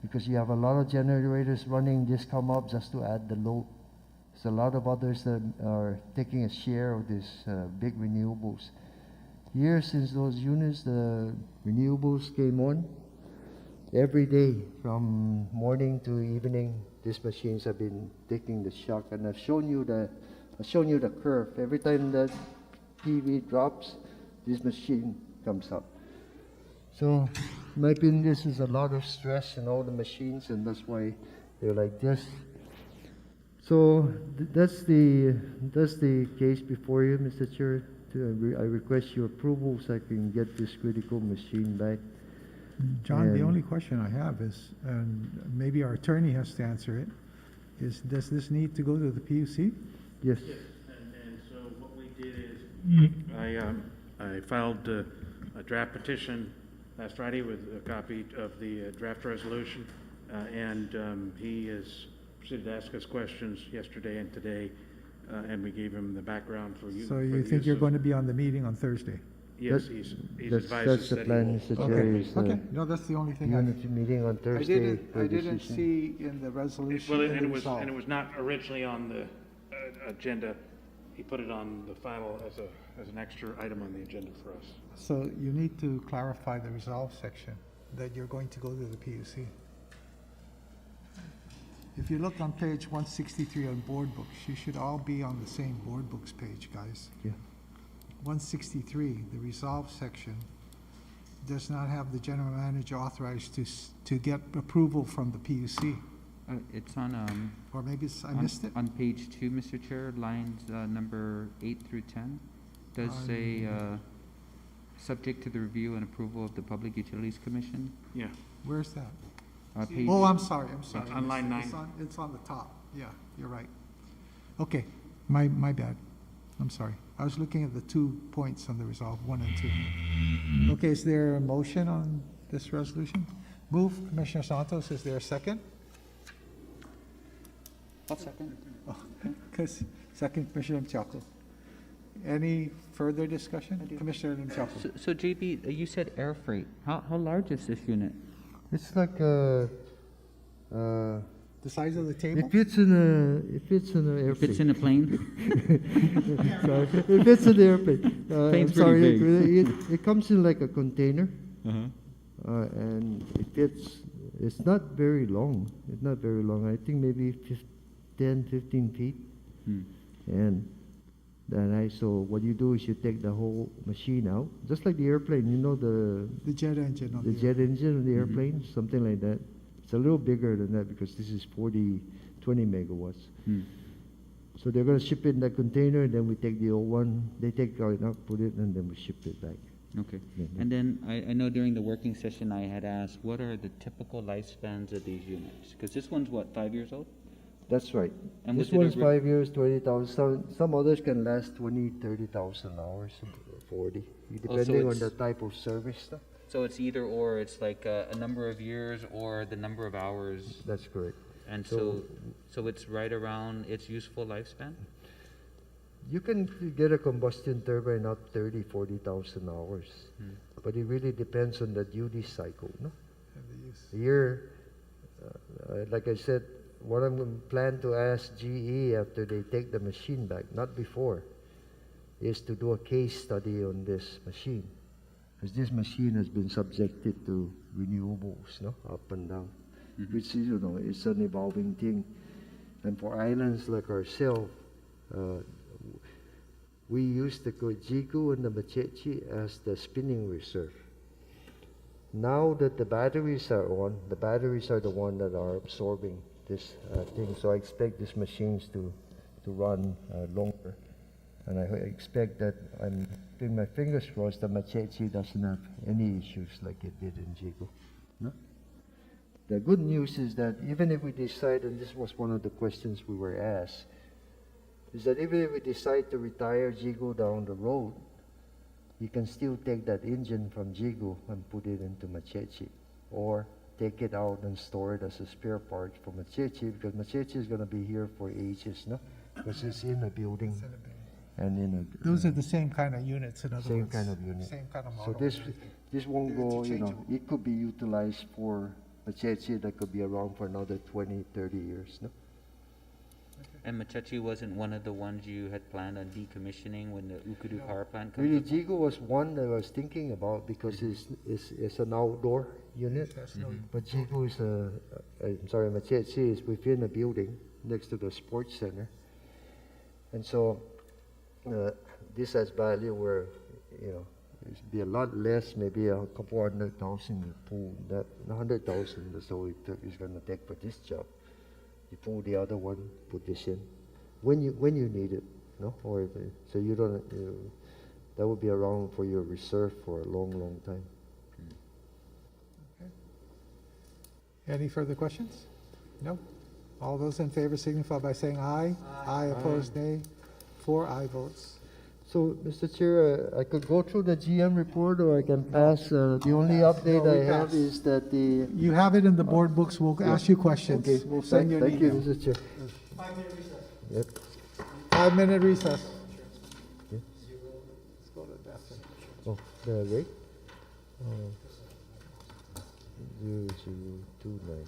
Because you have a lot of generators running, just come up just to add the load. There's a lot of others that are taking a share of this big renewables. Here, since those units, the renewables came on, every day from morning to evening, these machines have been taking the shock. And I've shown you the curve. Every time that PV drops, this machine comes up. So, in my opinion, this is a lot of stress in all the machines, and that's why they're like this. So that's the case before you, Mr. Chair. I request your approval so I can get this critical machine back. John, the And- only question I have is, and maybe our attorney has to answer it, is does this need to go to the PUC? Yes. Yes, and so what we did is, I filed a draft petition last Friday with a copy of the draft resolution, and he has proceeded to ask us questions yesterday and today, and we gave him the background for you. So for you the think use you're of- going to be on the meeting on Thursday? Yes, That- he's That's advised the us that he plan, will. Mr. Okay, Chair. Is okay. No, that's the only thing I, unity meeting on Thursday. for I didn't decision. see in the resolution Well, and and the it was, resolve. and it was not originally on the agenda. He put it on the final as an extra item on the agenda for us. So you need to clarify the resolve section, that you're going to go to the PUC. If you look on page 163 on board books, you should all be on the same board books page, guys. Yeah. 163, the resolve section, does not have the general manager authorized to get approval from the PUC. It's on, Or maybe I missed it? on page 2, Mr. Chair, lines number 8 through 10. Does say, subject to the review and approval of the Public Utilities Commission. Yeah. Where's that? Page, Oh, I'm sorry. On line It's 9. It's on the top. Yeah, you're right. Okay, my bad. I'm sorry. I was looking at the 2 points on the resolve, 1 and 2. Okay, is there a motion on this resolution? Move, Commissioner Santos. Is there a second? I'll second. Second, Commissioner Mchako. Any further discussion? Commissioner Mchako. So JB, you said air freight. How large is this unit? It's like The size of the table? it fits in an airplane. Fits in a plane? Sorry, it fits in the airplane. Plane's I'm sorry, pretty it comes in like a container, Uh-huh. and it fits. It's not very long. It's not very long. I think maybe 10, 15 feet. Hmm. And then so what you do is you take the whole machine out, just like the airplane. You know The jet engine on the the jet engine of the airplane, something like that. It's a little bigger than that because this is 20 megawatts. Hmm. So they're going to ship it in that container, and then we take the old one. They take it out, put it, and then we ship it back. Okay. Yeah, yeah. And then I know during the working session I had asked, what are the typical lifespans of these units? Because this one's what, 5 years old? That's right. And This was it a one's re- 5 years, 20,000. Some others can last 20, 30,000 hours, 40, depending on it's- the type of service. So it's either or, it's like a number of years or the number of hours, That's correct. and So- so it's right around its useful lifespan? You can get a combustion turbine up 40,000 hours, but it really depends on the duty cycle, no? And the use. Here, like I said, what I'm going to plan to ask GE after they take the machine back, not before, is to do a case study on this machine. Because this machine has been subjected to renewables, no? Up and down, which is, you know, it's an evolving thing. And for islands like ourselves, we use the Jigu and the Machechi as the spinning reserve. Now that the batteries are on, the batteries are the one that are absorbing this thing. So I expect these machines to run longer. And I expect that I'm putting my fingers crossed that Machechi doesn't have any issues like it did in Jigu. No? The good news is that even if we decide, and this was one of the questions we were asked, is that even if we decide to retire Jigu down the road, you can still take that engine from Jigu and put it into Machechi, or take it out and store it as a spare part for Machechi, because Machechi is going to be here for ages, no? Because it's in a building and in a... Those are the same kind of units, in other Same words. kind of unit. Same kind of So model. this won't go, you know, it could be utilized for Machechi that could be around for another 20, 30 years, no? And Machechi wasn't one of the ones you had planned on decommissioning when the Ukudu power plant comes Really, up? Jigo was one that I was thinking about because it's an outdoor unit. Yes, no, But Jigo is I'm sorry, Machechi is within a building next to the sports center. And so this has value where, you know, it'd be a lot less, maybe a couple 100,000 you pull that, 100,000 is all it's going to take for this job. You pull the other one, put this in when you need it, no? Or so you don't. That would be around for your reserve for a long, long time. Any further questions? No? All those in favor signify by saying aye. Aye, opposed, nay. 4 aye votes. So, Mr. Chair, I could go through the GM report, or I can pass. The only update No, we I have pass. is that the. You have it in the board books. We'll ask you questions. Okay. We'll send you an Thank you, email. Mr. Chair. 5-minute recess. Yep. 5-minute recess. Yeah. Let's go to that. Oh, the rate? 0029.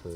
For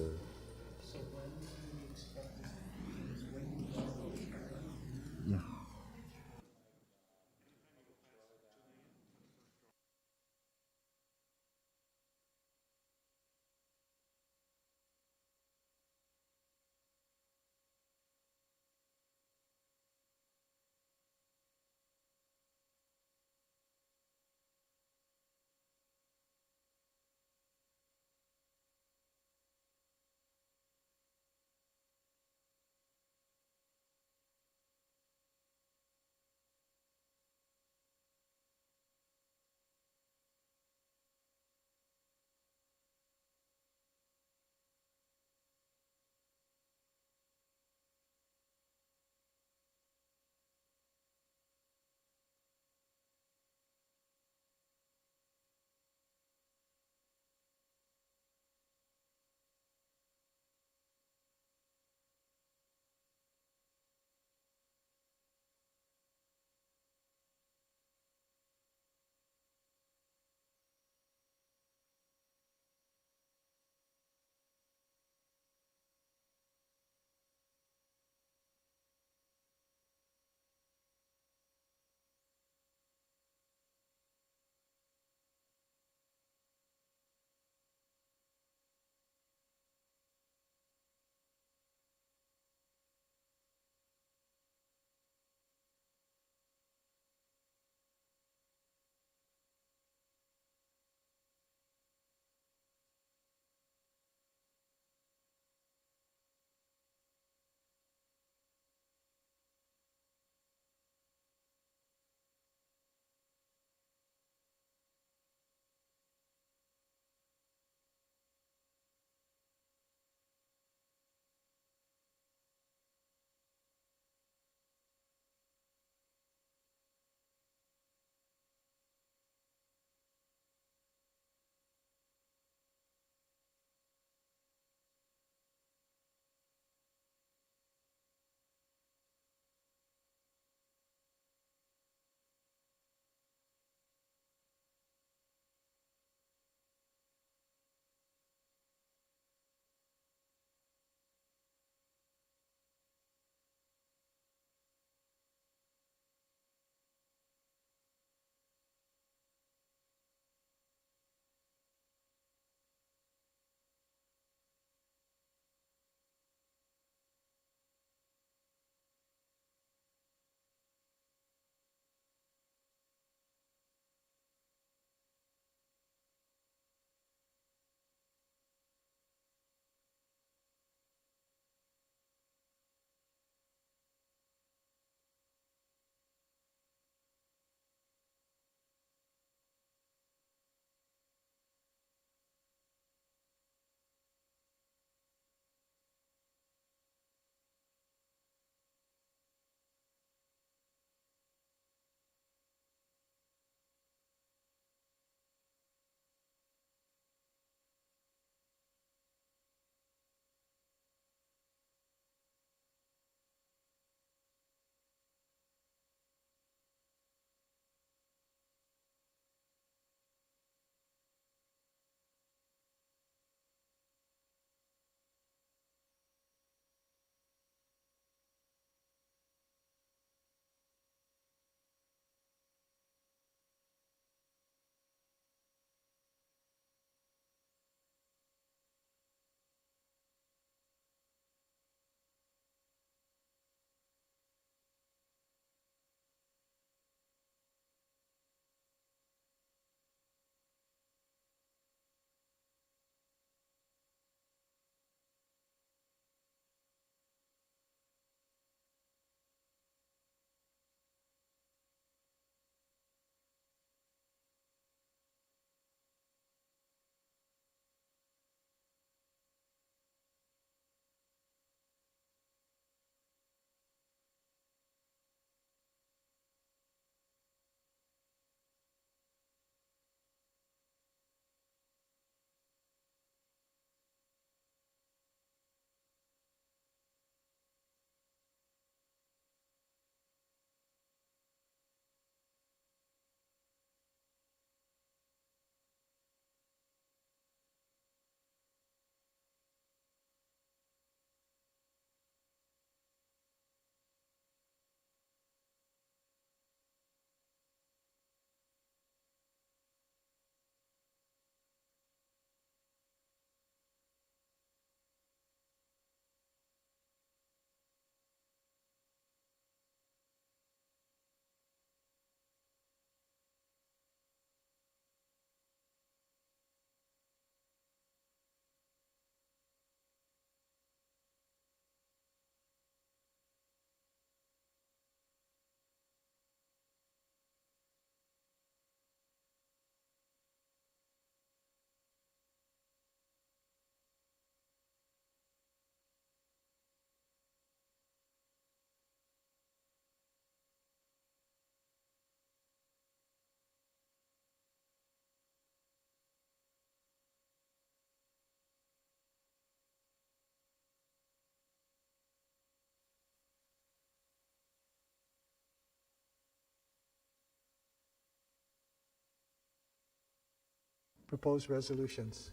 proposed resolutions.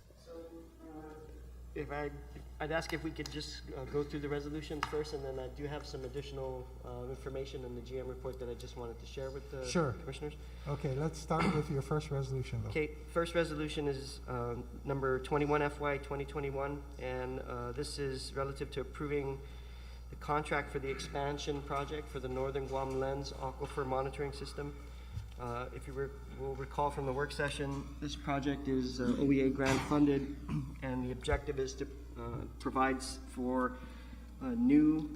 I'd ask if we could just go through the resolutions first, and then I do have some additional information in the GM report that I just wanted to share with the Sure. commissioners. Okay, let's start with your first resolution, though. Okay, first resolution is number 21 FY 2021, and this is relative to approving the contract for the expansion project for the Northern Guam Lens Aquifer Monitoring System. If you will recall from the work session, this project is OEA grant funded, and the objective is to provide for new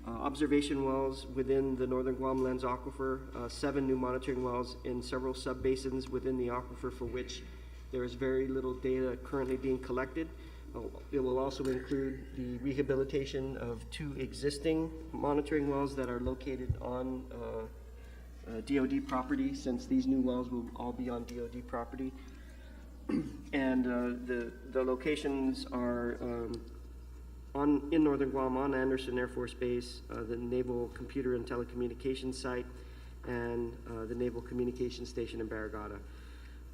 observation wells within the Northern Guam Lens Aquifer, 7 new monitoring wells in several subbasins within the aquifer for which there is very little data currently being collected. It will also include the rehabilitation of 2 existing monitoring wells that are located on DOD property, since these new wells will all be on DOD property. And the locations are in Northern Guam on Anderson Air Force Base, the Naval Computer and Telecommunications Site, and the Naval Communications Station in Barragata.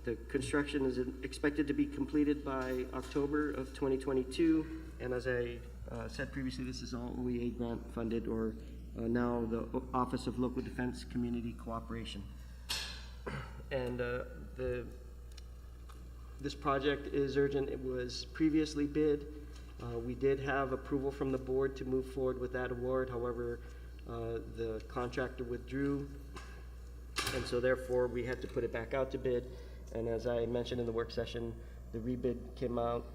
The construction is expected to be completed by October of 2022, and as I said previously, this is all OEA grant funded, or now the Office of Local Defense Community Cooperation. And this project is urgent. It was previously bid. We did have approval from the board to move forward with that award. However, the contractor withdrew, and so therefore we had to put it back out to bid. And as I mentioned in the work session, the rebid came out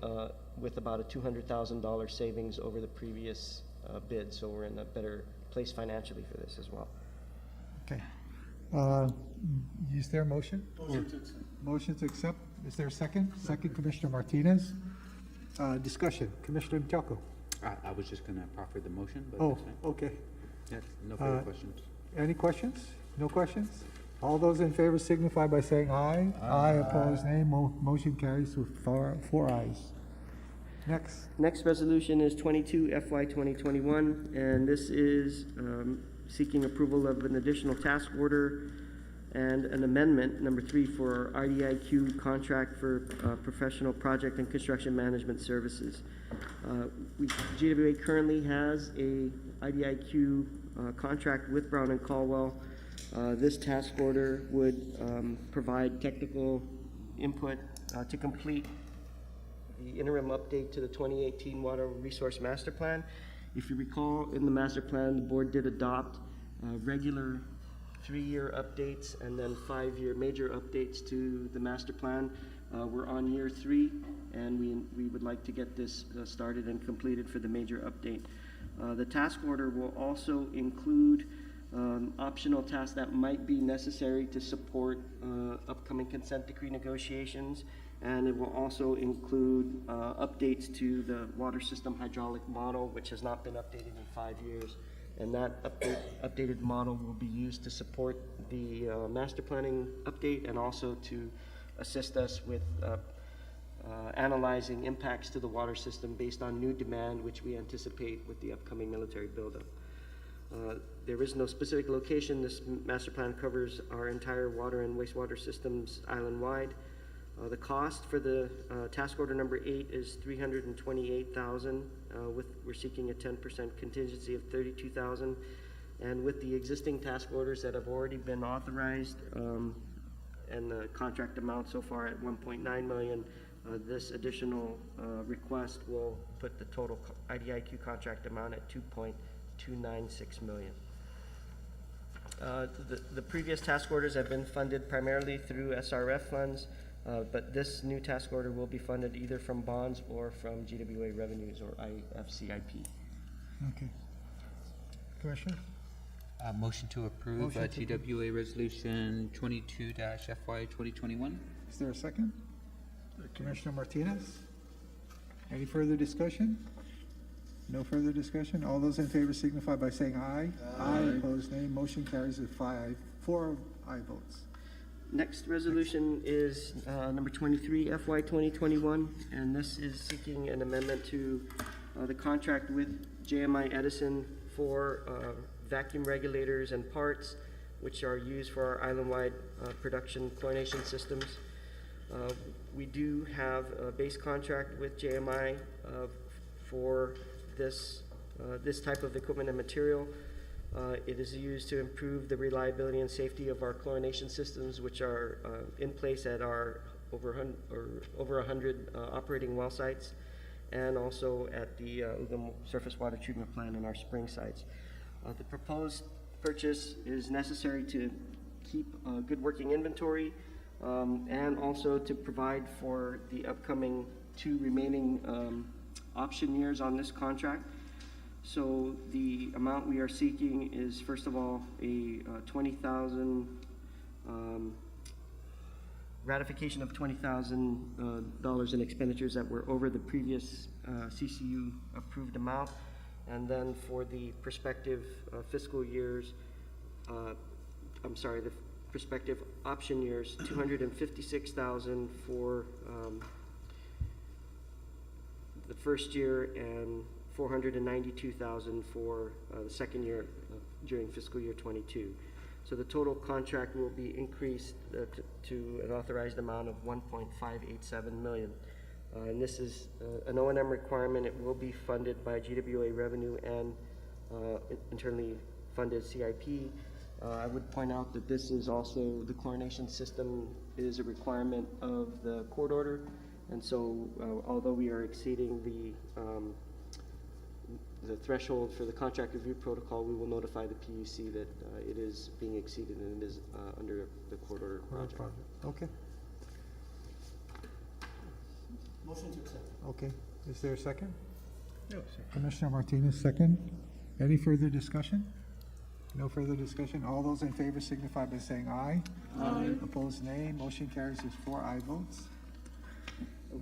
with about a $200,000 savings over the previous bid, so we're in a better place financially for this as well. Okay. Is there a motion? Motion to accept. Motion to accept. Is there a second? Second, Commissioner Martinez. Discussion, Commissioner Mchako. I was just gonna proffer the motion, but Oh, that's fine. okay. Yes, no further Uh, questions. Any questions? No questions? All those in favor signify by saying aye. Aye, opposed, nay. Motion carries with four ayes. Next. Next resolution is 22 FY 2021, and this is seeking approval of an additional task order and an amendment, number 3, for our IDIQ contract for professional project and construction management services. GWA currently has a IDIQ contract with Brown and Caldwell. This task order would provide technical input to complete the interim update to the 2018 Water Resource Master Plan. If you recall, in the master plan, the board did adopt regular 3-year updates and then 5-year major updates to the master plan. We're on year 3, and we would like to get this started and completed for the major update. The task order will also include optional tasks that might be necessary to support upcoming consent decree negotiations, and it will also include updates to the water system hydraulic model, which has not been updated in 5 years. And that updated model will be used to support the master planning update, and also to assist us with analyzing impacts to the water system based on new demand, which we anticipate with the upcoming military buildup. There is no specific location. This master plan covers our entire water and wastewater systems island-wide. The cost for the task order number 8 is $328,000. We're seeking a 10% contingency of $32,000, and with the existing task orders that have already been authorized and the contract amount so far at $1.9 million, this additional request will put the total IDIQ contract amount at $2.296 million. The previous task orders have been funded primarily through SRF funds, but this new task order will be funded either from bonds or from GWA revenues or IFCIP. Okay. Commissioner? Motion to approve Motion to approve. GWA Resolution 22-FY 2021. Is there a second? Commissioner Martinez? Any further discussion? No further discussion? All those in favor signify by saying aye. Aye, opposed, nay. Motion carries with 4 aye votes. Next resolution is number 23 FY 2021, and this is seeking an amendment to the contract with JMI Edison for vacuum regulators and parts, which are used for our island-wide production chlorination systems. We do have a base contract with JMI for this type of equipment and material. It is used to improve the reliability and safety of our chlorination systems, which are in place at our over 100 operating well sites, and also at the Ugam Surface Water Treatment Plant and our spring sites. The proposed purchase is necessary to keep good working inventory, and also to provide for the upcoming 2 remaining option years on this contract. So the amount we are seeking is, first of all, a $20,000 ratification of $20,000 in expenditures that were over the previous CCU approved amount, and then for the prospective fiscal years, the prospective option years, $256,000 for the first year and $492,000 for the second year during fiscal year 22. So the total contract will be increased to an authorized amount of $1.587 million. And this is an O&M requirement. It will be funded by GWA revenue and internally funded CIP. I would point out that this is also, the chlorination system is a requirement of the court order. And so although we are exceeding the threshold for the contract review protocol, we will notify the PUC that it is being exceeded and it is under the court order project. Okay, Motion to accept. okay. Is there a second? No, sir. Commissioner Martinez, second. Any further discussion? No further discussion. All those in favor signify by saying aye. Aye. Opposed, nay. Motion carries with 4 aye votes.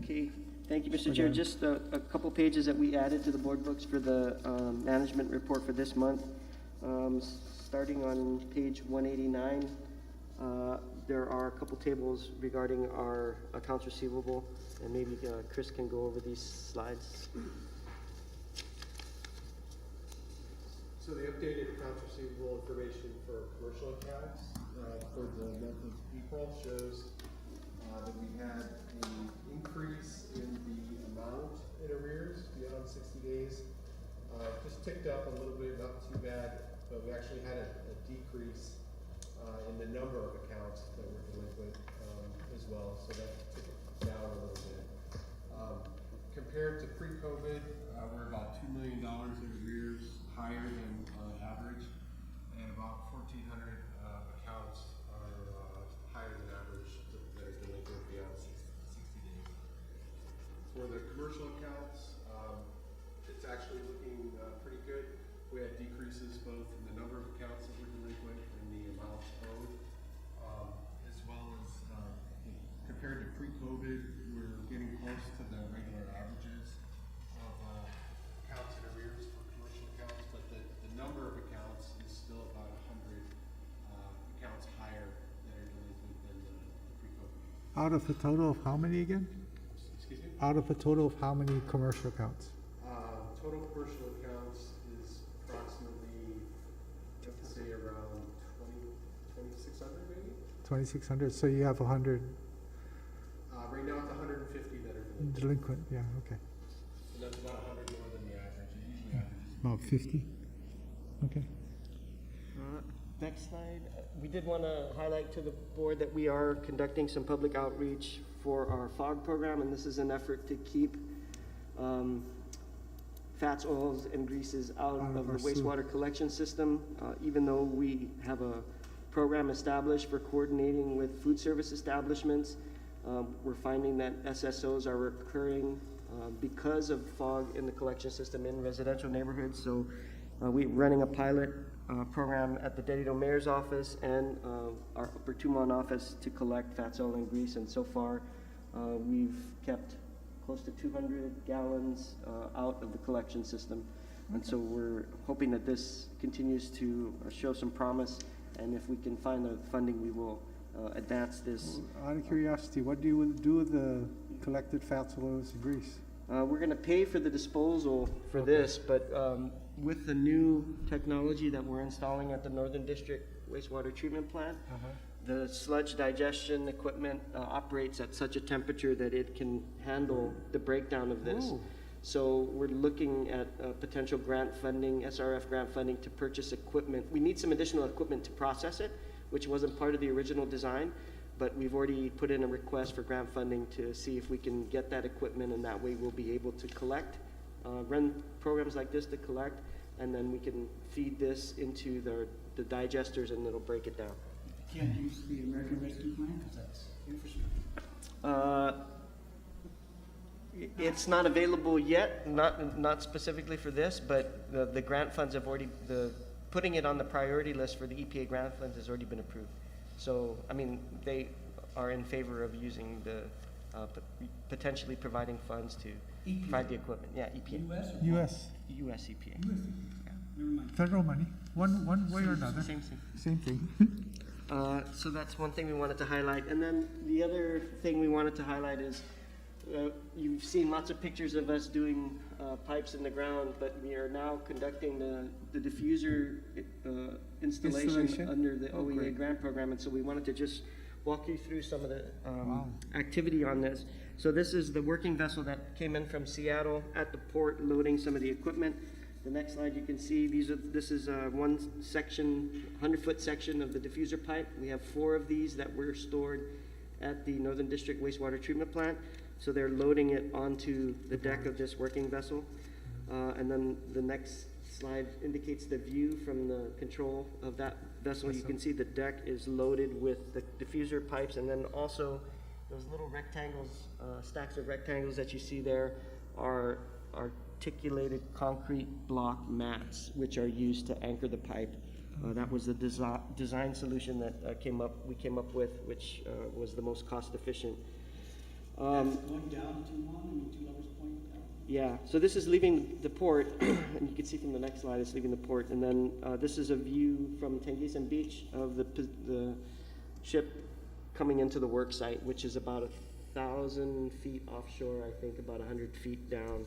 Okay, thank you, Mr. Chair. Just a couple pages that we added to the board books for the management report for this month. Starting on page 189, there are a couple tables regarding our accounts receivable, and maybe Chris can go over these slides. So the updated accounts receivable information for commercial accounts for the month of April shows that we had an increase in the amount in arrears beyond 60 days. Just ticked up a little bit, not too bad, but we actually had a decrease in the number of accounts that were delinquent as well, so that took it down a little bit. Compared to pre-COVID, we're about $2 million in arrears higher than average, and about 1,400 accounts are higher than average that are delinquent beyond 60 days. For the commercial accounts, it's actually looking pretty good. We had decreases both in the number of accounts that were delinquent and the amounts owed, as well as compared to pre-COVID, we're getting close to the regular averages of accounts in arrears for commercial accounts, but the number of accounts is still about 100 accounts higher that are delinquent than the pre-COVID. Out of a total of how many again? Excuse me? Out of a total of how many commercial accounts? Total commercial accounts is approximately, let's say around 2,600 maybe? 2,600, so you have 100 Right now it's 150 that are delinquent, delinquent, yeah, okay. and that's about 100 more than the average. It usually averages. About 50? Okay. Next slide. We did want to highlight to the board that we are conducting some public outreach for our FOG program, and this is an effort to keep fats, oils, and greases out of the wastewater collection system. Even though we have a program established for coordinating with food service establishments, we're finding that SSOs are recurring because of fog in the collection system in residential neighborhoods. So we're running a pilot program at the Dedito Mayor's office and our Upper Tumon office to collect fats, oil, and grease. And so far, we've kept close to 200 gallons out of the collection system. And so we're hoping that this continues to show some promise. And if we can find the funding, we will advance this. Out of curiosity, what do you do with the collected fats, oils, and grease? We're going to pay for the disposal for this, but with the new technology that we're installing at the Northern District Wastewater Treatment Plant, the sludge digestion equipment operates at such a temperature that it can handle the breakdown of this. Ooh. So we're looking at potential grant funding, SRF grant funding, to purchase equipment. We need some additional equipment to process it, which wasn't part of the original design, but we've already put in a request for grant funding to see if we can get that equipment, and that way we'll be able to collect, run programs like this to collect, and then we can feed this into the digesters and it'll break it down. Can't use the American Rescue Plan, because that's infrastructure. It's not available yet, not specifically for this, but the grant funds have already, putting it on the priority list for the EPA grant funds has already been approved. So, I mean, they are in favor of using potentially providing funds to EPA. provide the equipment. Yeah, EPA. US or? US EPA. Never mind. Federal money, one way or another, Same thing. same thing. So that's one thing we wanted to highlight. And then the other thing we wanted to highlight is, you've seen lots of pictures of us doing pipes in the ground, but we are now conducting the diffuser installation Installation? under the Oh, OEA great. grant program. And so we wanted to just walk you through some of the Wow. activity on this. So this is the working vessel that came in from Seattle at the port, loading some of the equipment. The next slide, you can see this is one section, 100-foot section of the diffuser pipe. We have 4 of these that were stored at the Northern District Wastewater Treatment Plant. So they're loading it onto the deck of this working vessel. And then the next slide indicates the view from the control of that vessel. You can see the deck is loaded with the diffuser pipes, and then also those little rectangles, stacks of rectangles that you see there are articulated concrete block mats, which are used to anchor the pipe. That was the design solution that we came up with, which was the most cost efficient. That's going down too long, I mean, 2 levels point down. Yeah, so this is leaving the port, and you can see from the next slide, it's leaving the port. And then this is a view from Tengisan Beach of the ship coming into the work site, which is about 1,000 feet offshore, I think, about 100 feet down.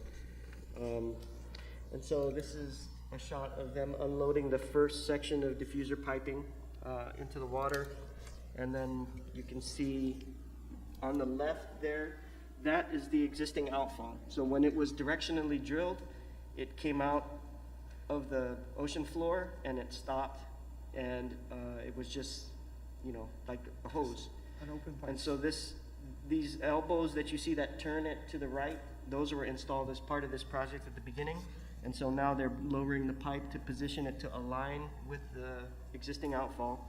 And so this is a shot of them unloading the first section of diffuser piping into the water. And then you can see on the left there, that is the existing outfall. So when it was directionally drilled, it came out of the ocean floor and it stopped, and it was just, like a hose. An open pipe. And so these elbows that you see that turn it to the right, those were installed as part of this project at the beginning. And so now they're lowering the pipe to position it to align with the existing outfall.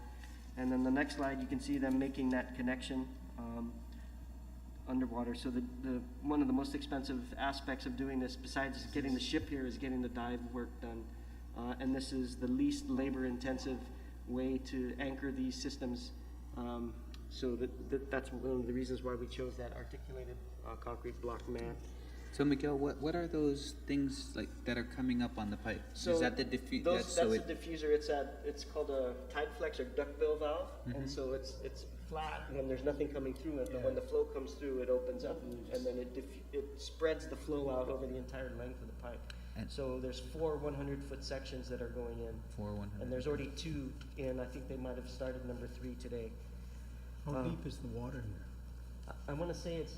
And then the next slide, you can see them making that connection underwater. So one of the most expensive aspects of doing this, besides getting the ship here, is getting the dive work done. And this is the least labor-intensive way to anchor these systems. So that's one of the reasons why we chose that articulated concrete block mat. So Miguel, what are those things like that are coming up on the pipe? So Is that the diffuser? that's the diffuser. It's called a tide flex or duckbill valve, and so it's flat when there's nothing coming through it. But when the flow comes through, it opens up, and then it spreads the flow out over the entire length of the pipe. And So there's 4 100-foot sections that are going in, 400. and there's already 2 in. I think they might have started number 3 today. How deep is the water here? I want to say it's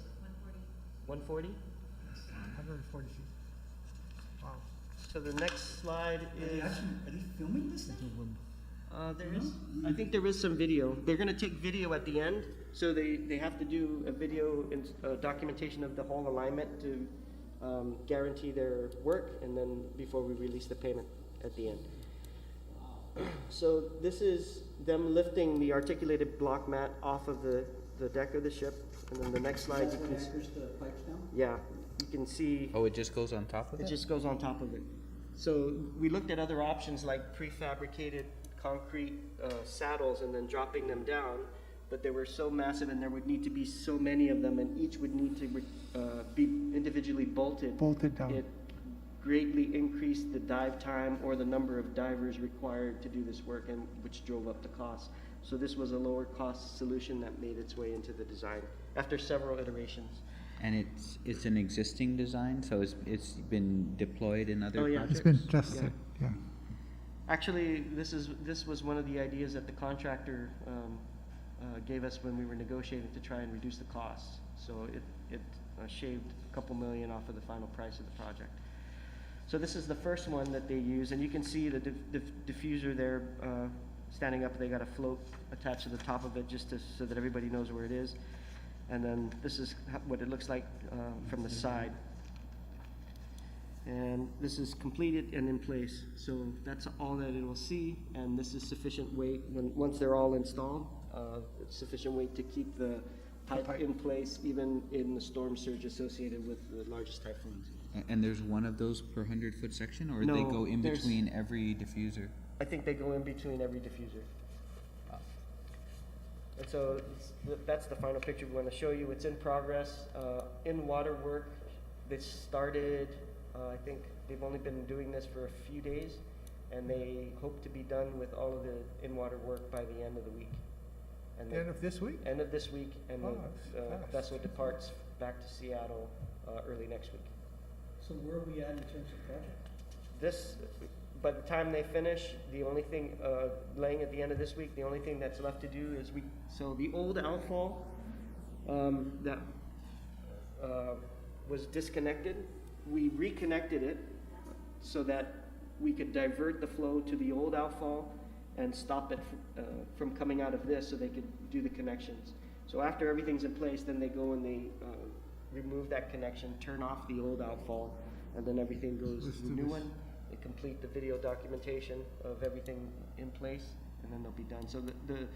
140. 140 feet. Wow. So the next slide is. Are they filming this? I think there is some video. They're going to take video at the end, so they have to do a video documentation of the whole alignment to guarantee their work, and then before we release the payment at the end. So this is them lifting the articulated block mat off of the deck of the ship, and then the next slide you can Anchors the pipes down? yeah, you can see Oh, it just goes on top of it it? just goes on top of it. So we looked at other options like prefabricated concrete saddles and then dropping them down, but they were so massive and there would need to be so many of them, and each would need to be individually bolted. Bolted down. It greatly increased the dive time or the number of divers required to do this work, and which drove up the cost. So this was a lower cost solution that made its way into the design after several iterations. And it's an existing design, so it's been deployed in other Oh, yeah. projects? It's been tested, yeah. Actually, this was one of the ideas that the contractor gave us when we were negotiating to try and reduce the costs. So it shaved a couple million off of the final price of the project. So this is the first one that they use, and you can see the diffuser there standing up. They got a float attached to the top of it just so that everybody knows where it is. And then this is what it looks like from the side. And this is completed and in place. So that's all that it will see, and this is sufficient weight. Once they're all installed, it's sufficient weight to keep the pipe in place, even in the storm surge associated with the largest typhoons. And there's one of those per 100-foot section, or No, they go in there's- between every diffuser? I think they go in between every diffuser. And so that's the final picture we want to show you. It's in progress. In water work, this started, I think they've only been doing this for a few days, and they hope to be done with all of the in-water work by the end of the week. And The end of this week? End of this week, and Oh, the that's fast. vessel departs back to Seattle early next week. So where are we at in terms of project? This, by the time they finish, the only thing, laying at the end of this week, the only thing that's left to do is so the old outfall, that, was disconnected, we reconnected it so that we could divert the flow to the old outfall and stop it from coming out of this so they could do the connections. So after everything's in place, then they go and they, remove that connection, turn off the old outfall, and then everything goes to the new one. They complete the video documentation of everything in place, and then they'll be done. So the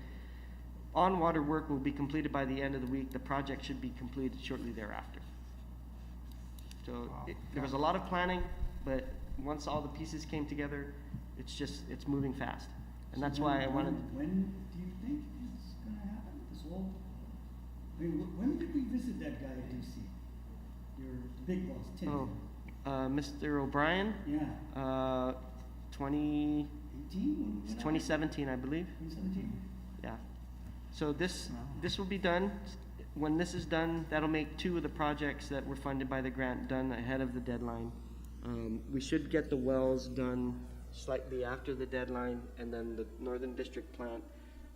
on-water work will be completed by the end of the week. The project should be completed shortly thereafter. So there was a lot of planning, but once all the pieces came together, it's moving fast. And that's why I wanted. When do you think it's gonna happen, this whole, I mean, when did we visit that guy at DC? Your big boss, Tim? Oh, Mr. O'Brien, Yeah, 2017, I believe. 2017? Yeah. So this will be done. When this is done, that'll make 2 of the projects that were funded by the grant done ahead of the deadline. We should get the wells done slightly after the deadline, and then the Northern District plant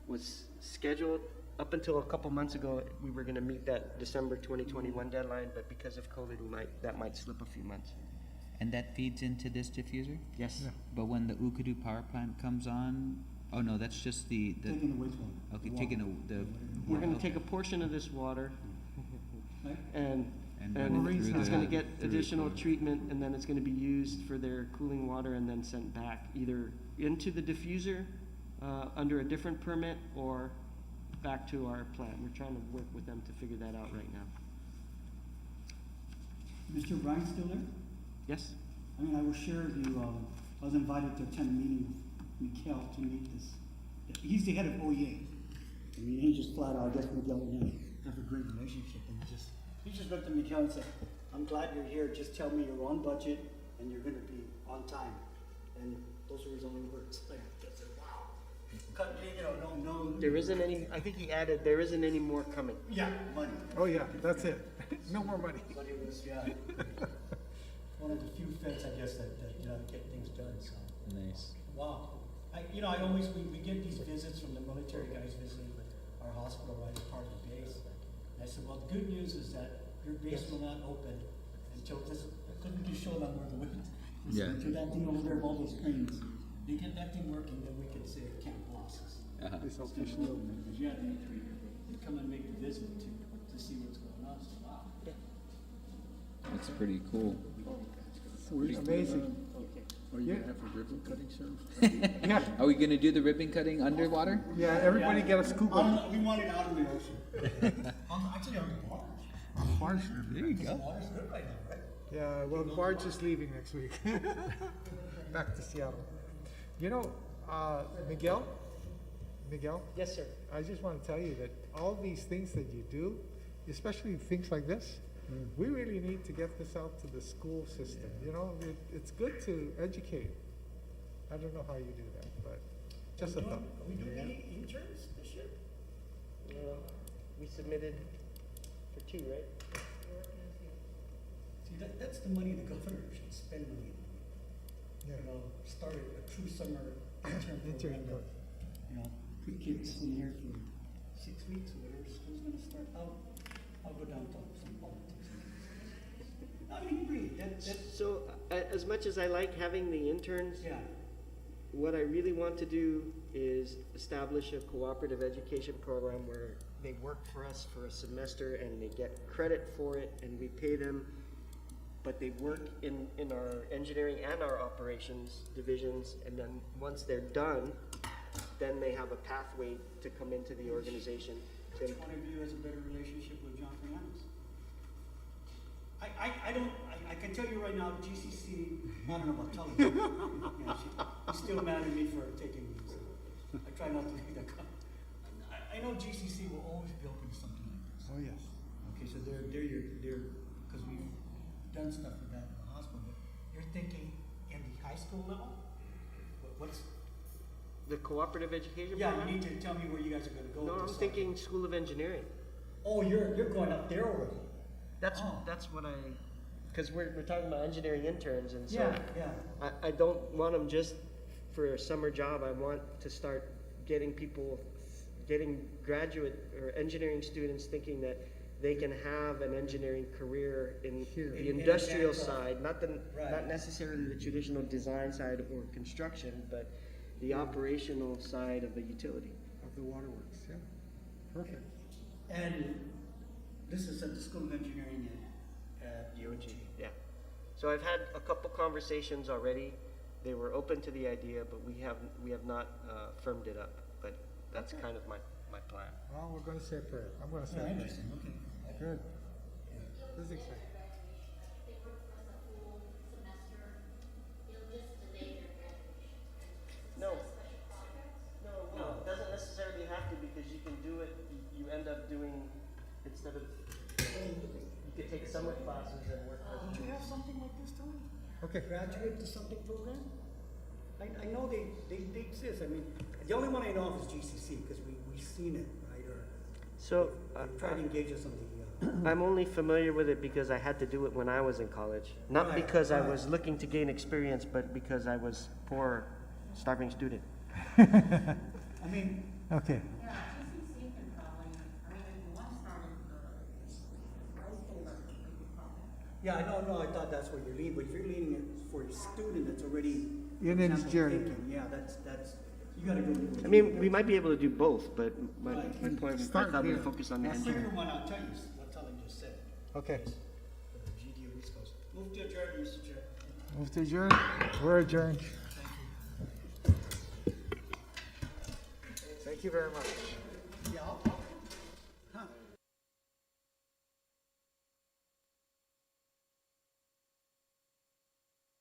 was scheduled up until a couple months ago. We were going to meet that December 2021 deadline, but because of COVID, that might slip a few months. And that feeds into this diffuser? Yes. But when the Ukadu power plant comes on, oh no, that's just the Taking the wastewater. okay, the taking water. the We're going to okay. take a portion of this water Right? and run it through it's the- gonna get through additional the- treatment, and then it's gonna be used for their cooling water and then sent back either into the diffuser, under a different permit, or back to our plant. We're trying to work with them to figure that out right now. Mr. O'Brien's still there? Yes? I mean, I will share with you, I was invited to attend a meeting with Miguel to meet this. He's the head of OEA. I mean, he just flat out, I guess Miguel and him have a great relationship, and he just looked at Miguel and said, I'm glad you're here, just tell me you're on budget and you're gonna be on time. And those were his only words. Like, I said, wow. Cut, no. There isn't any, I think he added, there isn't any more coming. Yeah, money. Oh, yeah, that's it. No more money. Money was, yeah. One of the few feds, I guess, that get things done, so. Nice. Wow. I always, we get these visits from the military guys visiting our hospital right as part of the base. And I said, well, the good news is that your base will not open until this, because we can show them where the wind. Yeah. Until that thing over there, all those cranes, they get that thing working, then we can say Camp Losses. Uh-huh. It's Because, official. yeah, they come and make the visit to see what's going on, so wow. That's pretty cool. Amazing. Are you Yeah. gonna have a ribbon cutting service? Yeah, Are we gonna do the ribbon cutting underwater? yeah, everybody get a scoop of We want it out in the ocean. Actually, on the barge. barge. There you go. Water's good right now, right? Yeah, well, the barge is leaving next week. Back to Seattle. You know, Miguel? Yes, sir. I just want to tell you that all these things that you do, especially things like this, we really need to get this out to the school system. You know, it's good to educate. I don't know how you do that, but just a thought. Are we doing any interns this year? We submitted for 2, right? See, that's the money the governor should spend money on. Yeah. Start a true summer intern Intern program that, put kids in here for 6 weeks, whatever school's gonna start, I'll go down to some politics. I mean, really, that's, So, as much as I like having the interns, yeah. what I really want to do is establish a cooperative education program where they work for us for a semester and they get credit for it and we pay them, but they work in our engineering and our operations divisions, and then once they're done, then they have a pathway to come into the organization. Which one of you has a better relationship with John Fernandez? I can tell you right now, GCC, I don't know about telling you. Yeah, he's still mad at me for taking me, so I try not to make that comment. I know GCC will always be open to something like this. Oh, yes. Okay, so they're, because we've done stuff with that in the hospital, but you're thinking in the high school level? What's, The cooperative education yeah, program? you need to tell me where you guys are gonna go. No, with I'm this thinking School of Engineering. Oh, you're going up there already? That's Oh. that's what I, because we're talking about engineering interns, and so Yeah, yeah. I don't want them just for a summer job. I want to start getting people, getting graduate or engineering students thinking that they can have an engineering career in the industrial side, not Right. necessarily the traditional design side or construction, but the operational side of the utility. Of the waterworks, yeah. Perfect. And this is at the School of Engineering at UNG, yeah. So I've had a couple conversations already. They were open to the idea, but we have not firmed it up. But that's kind of my plan. Well, we're gonna say a prayer. I'm gonna say a Yeah, prayer. interesting, okay. Good. This is exciting. No, it doesn't necessarily have to, because you can do it, you end up doing, instead of, you could take summer classes and work for. Don't you have something like this, Tony? Okay. Graduate to something program? I know they exist. I mean, the only one I know of is GCC, because we've seen it, right? Or So, they've tried to engage us on the, I'm only familiar with it because I had to do it when I was in college. Not Right, because I right. was looking to gain experience, but because I was poor, starving student. I mean, Okay. Yeah, GCC can probably, I mean, if you want to start at the high school level, you could probably. yeah, no, I thought that's what you're leading, but if you're leading it for a student that's already In its example, journey. thinking, yeah, that's, you gotta go. I mean, we might be able to do both, but my Right. point, I Start thought we here. would focus on the The engineering. quicker one, I'll tell you what Tully just said. Okay. The GDO East Coast. Move to adjourn, Mr. Chair. Move to adjourn. We're adjourned. Thank you very much.